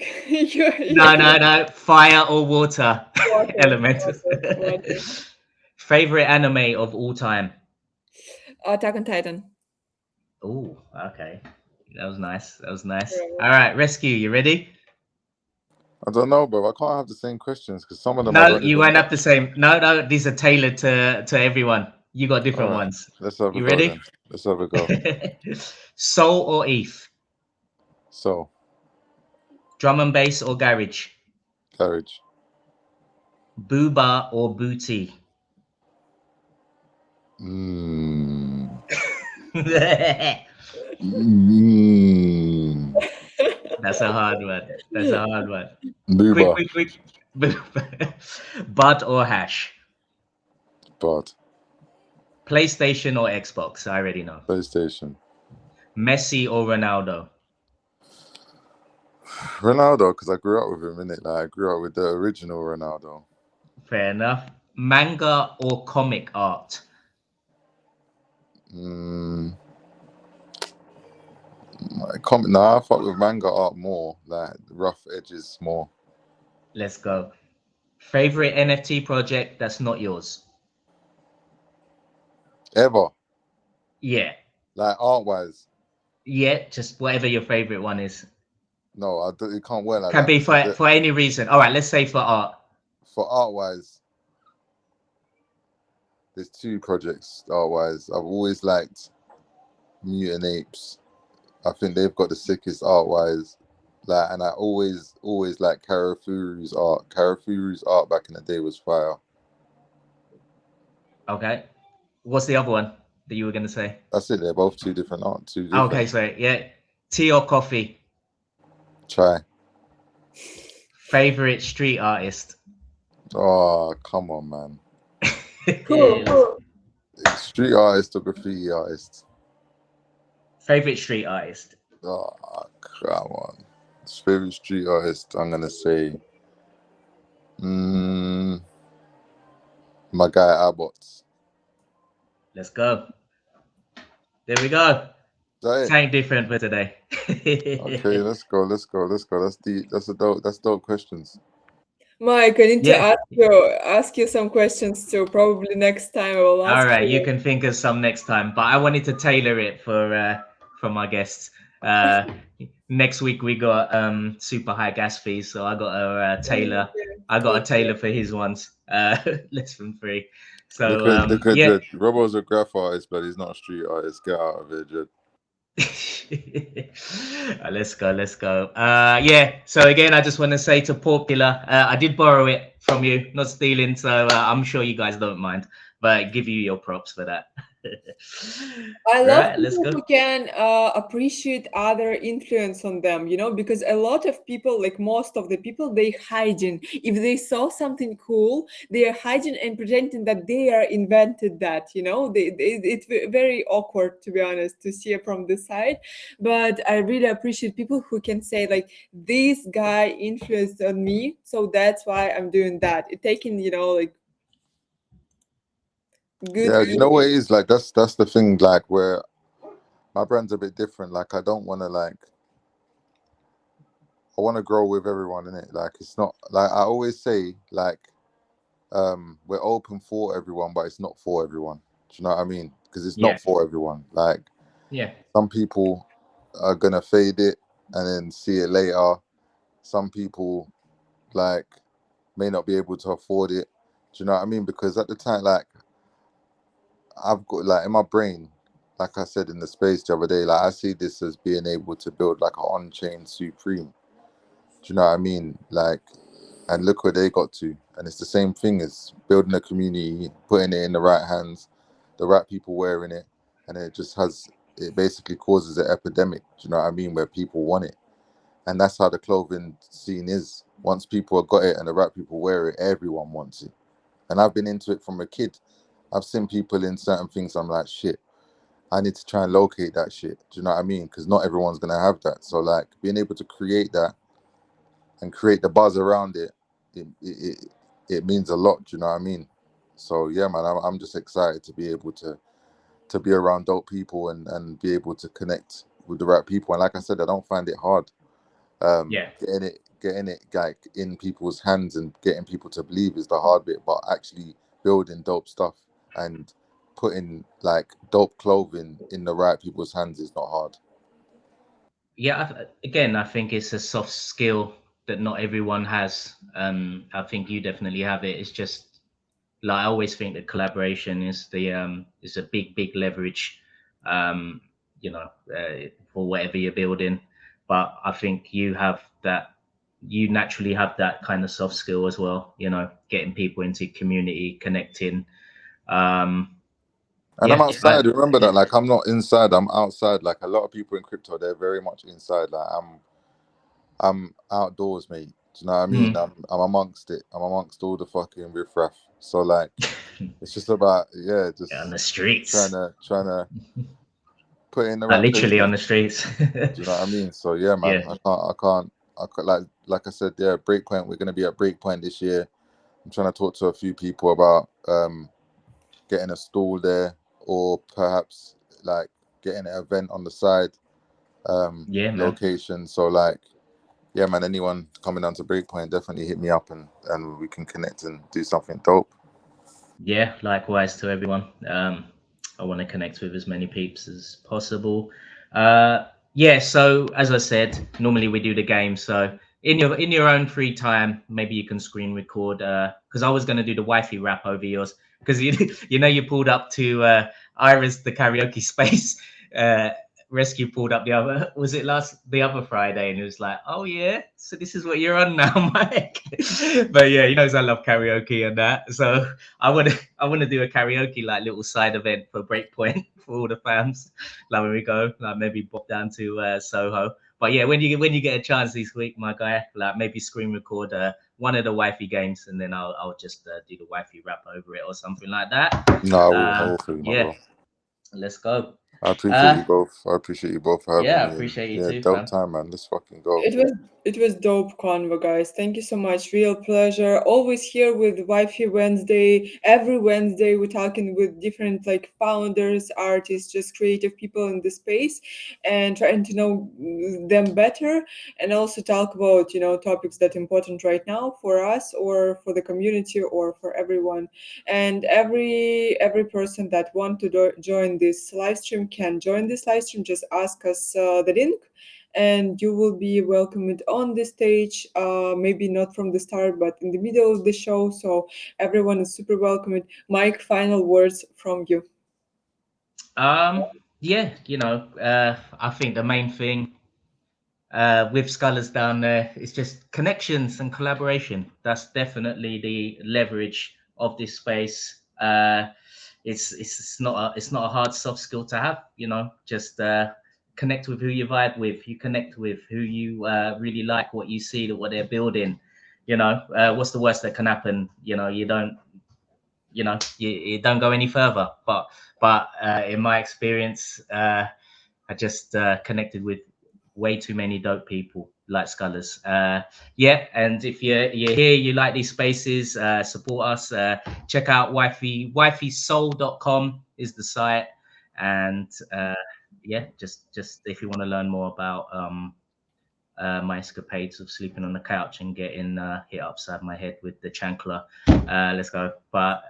No. Fire or water Water, elementals. water, water. Favorite anime of all time? Attack on Titan. Oh, okay. That was nice. All right, rescue. You ready? I don't know, bro. I can't have the same questions because some of them I No, don't you even won't know. have the same. No. These are tailored to everyone. You got different All right, ones. let's have a You go ready? then. Let's have a go. Soul or ETH? So, Drum and bass or garage? garage. Booba or booty? Mm. That's Mm. a hard one. Booba. Quick. Bud or hash? But PlayStation or Xbox? I already know. PlayStation. Messi or Ronaldo? Ronaldo, because I grew up with him, innit? Like I grew up with the original Ronaldo. Fair enough. Manga or comic art? Nah, I fuck with manga art more. Like rough edges more. Let's go. Favorite NFT project that's not yours? Ever. Yeah. Like art wise. Yeah, just whatever your favorite one is. No, it can't wear like Can that be because for any reason. All right, let's say for art. for art wise, there's two projects art wise. I've always liked Mutant Apes. I think they've got the sickest art wise. Like, and I always like Karafuru's art. Karafuru's art back in the day was fire. Okay. What's the other one that you were gonna say? That's it. They're both two different art, two Okay, different. so yeah, tea or coffee. Try. Favorite street artist. Oh, come on, man. Cool. Street artist or graffiti artist? Favorite street artist. Oh, come on. Favorite street artist, I'm gonna say, mm, my guy Abbott. Let's go. There we go. Is that it? Something different for today. Okay, let's go. That's deep. That's dope questions. Mike, I need to Yeah. ask you some questions too. Probably next time I will All ask right, you you. can think of some next time, but I wanted to tailor it for my guests. Next week we got super high gas fees, so I got a tailor. I got a tailor for his ones, less than free. Look So at yeah. Jed. Robo's a graph artist, but he's not a street artist. Get out of here, Jed. Let's go. Yeah, so again, I just want to say to Popular, I did borrow it from you, not stealing, so I'm sure you guys don't mind, but give you your props for that. I All love right, let's people go. who can appreciate other influence on them, because a lot of people, like most of the people, they hiding. If they saw something cool, they are hiding and pretending that they are invented that, it's very awkward, to be honest, to see it from the side. But I really appreciate people who can say, like, this guy influenced on me, so that's why I'm doing that. It taking, like, good. Yeah, you know what it is like. That's the thing. Like where my brand's a bit different. Like I don't want to like. I want to grow with everyone in it. Like it's not like I always say. Like we're open for everyone, but it's not for everyone. Do you know what I mean? Because it's Yeah, not for everyone. Like yeah, some people are gonna fade it and then see it later. Some people like may not be able to afford it. Do you know what I mean? Because at the time, like I've got like in my brain, like I said in the space the other day, like I see this as being able to build like an on-chain supreme. Do you know what I mean? Like, and look where they got to. And it's the same thing as building a community, putting it in the right hands, the right people wearing it, and it basically causes an epidemic. Do you know what I mean? Where people want it. And that's how the clothing scene is. Once people have got it and the right people wear it, everyone wants it. And I've been into it from a kid. I've seen people in certain things. I'm like, shit, I need to try and locate that shit. Do you know what I mean? Because not everyone's gonna have that. So like being able to create that and create the buzz around it, it means a lot. Do you know what I mean? So yeah, man, I'm just excited to be able to be around dope people and be able to connect with the right people. And like I said, I don't find it hard. yeah. Getting it like in people's hands and getting people to believe is the hard bit, but actually building dope stuff and putting like dope clothing in the right people's hands is not hard. Yeah, again, I think it's a soft skill that not everyone has. I think you definitely have it. It's just like I always think that collaboration is a big leverage, um, you know, for whatever you're building. But I think you naturally have that kind of soft skill as well. Getting people into community, connecting. Um, And I'm yeah, outside. Remember that, like I'm not inside. I'm outside. Like a lot of people in crypto, they're very much inside. Like I'm outdoors, mate. Do you know what I mean? mm, I'm amongst it. I'm amongst all the fucking riffraff. So like, it's just about on the just trying streets, to trying to put it in the right literally on places. the streets. Do you know what I mean? So yeah, man. Yeah, I can't. Like I said, yeah. Breakpoint. We're gonna be at Breakpoint this year. I'm trying to talk to a few people about getting a stall there, or perhaps like getting an event on the side yeah, man. location. So like, yeah, man. Anyone coming down to Breakpoint, definitely hit me up and we can connect and do something dope. Yeah, likewise to everyone. I want to connect with as many peeps as possible. Uh, Yeah, so as I said, normally we do the game. So in your own free time, maybe you can screen record. Because I was going to do the wifey rap over yours, because you know you pulled up to Iris the karaoke space. Uh, Rescue pulled up the other, was it the other Friday, and it was like, oh yeah, so this is what you're on now, Mike. But yeah, he knows I love karaoke and that. So I want to do a karaoke like little side event for Breakpoint for all the fans. Like when we go, like maybe pop down to Soho. But yeah, when you get a chance this week, my guy, like maybe screen record one of the wifey games, and then I'll just do the wifey rap over it or something like that. No, I will for you, my Yeah, bro. let's go. I appreciate Uh, you both. I appreciate you both for having yeah, I me. And appreciate you yeah, too, dope fam. time, man. Let's fucking go. It was dope convo, guys. Thank you so much. Real pleasure. Always here with Wi-Fi Wednesday. Every Wednesday we're talking with different like founders, artists, just creative people in the space, and trying to know them better, and also talk about topics that important right now for us or for the community or for everyone. And every person that want to join this live stream can join this live stream. Just ask us the link, and you will be welcomed on the stage, maybe not from the start but in the middle of the show, so everyone is super welcomed. Mike, final words from you. Yeah, I think the main thing with SkulRz down there, it's just connections and collaboration. That's definitely the leverage of this space. It's not a hard soft skill to have. Just connect with who you vibe with. You connect with who you really like what you see, that what they're building. What's the worst that can happen? You don't go any further. But in my experience, I just connected with way too many dope people like SkulRz. Yeah, and if you're here, you like these spaces, support us. Check out wifeysoul.com is the site, and yeah, just if you want to learn more about my escapades of sleeping on the couch and getting hit upside my head with the chancler. Let's go. But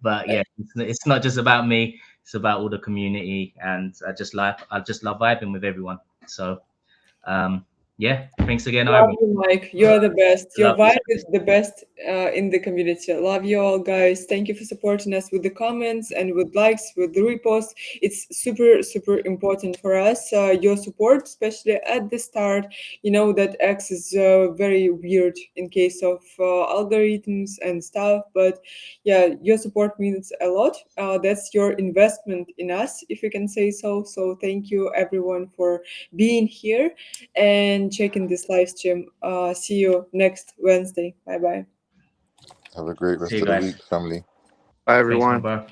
but yeah, it's not just about me. It's about all the community, and I just love vibing with everyone. So yeah, thanks again, Love Irene. you, Mike. You're the best. Your Love this. vibe is the best in the community. Love you all, guys. Thank you for supporting us with the comments and with likes, with the reposts. It's super, super important for us. Your support, especially at the start. You know that X is very weird in case of algorithms and stuff. But yeah, your support means a lot. That's your investment in us, if you can say so. So thank you, everyone, for being here and checking this live stream. See you next Wednesday. Bye bye. Have a great See rest you of the guys. week, family. Bye, Thanks, my everyone. bro.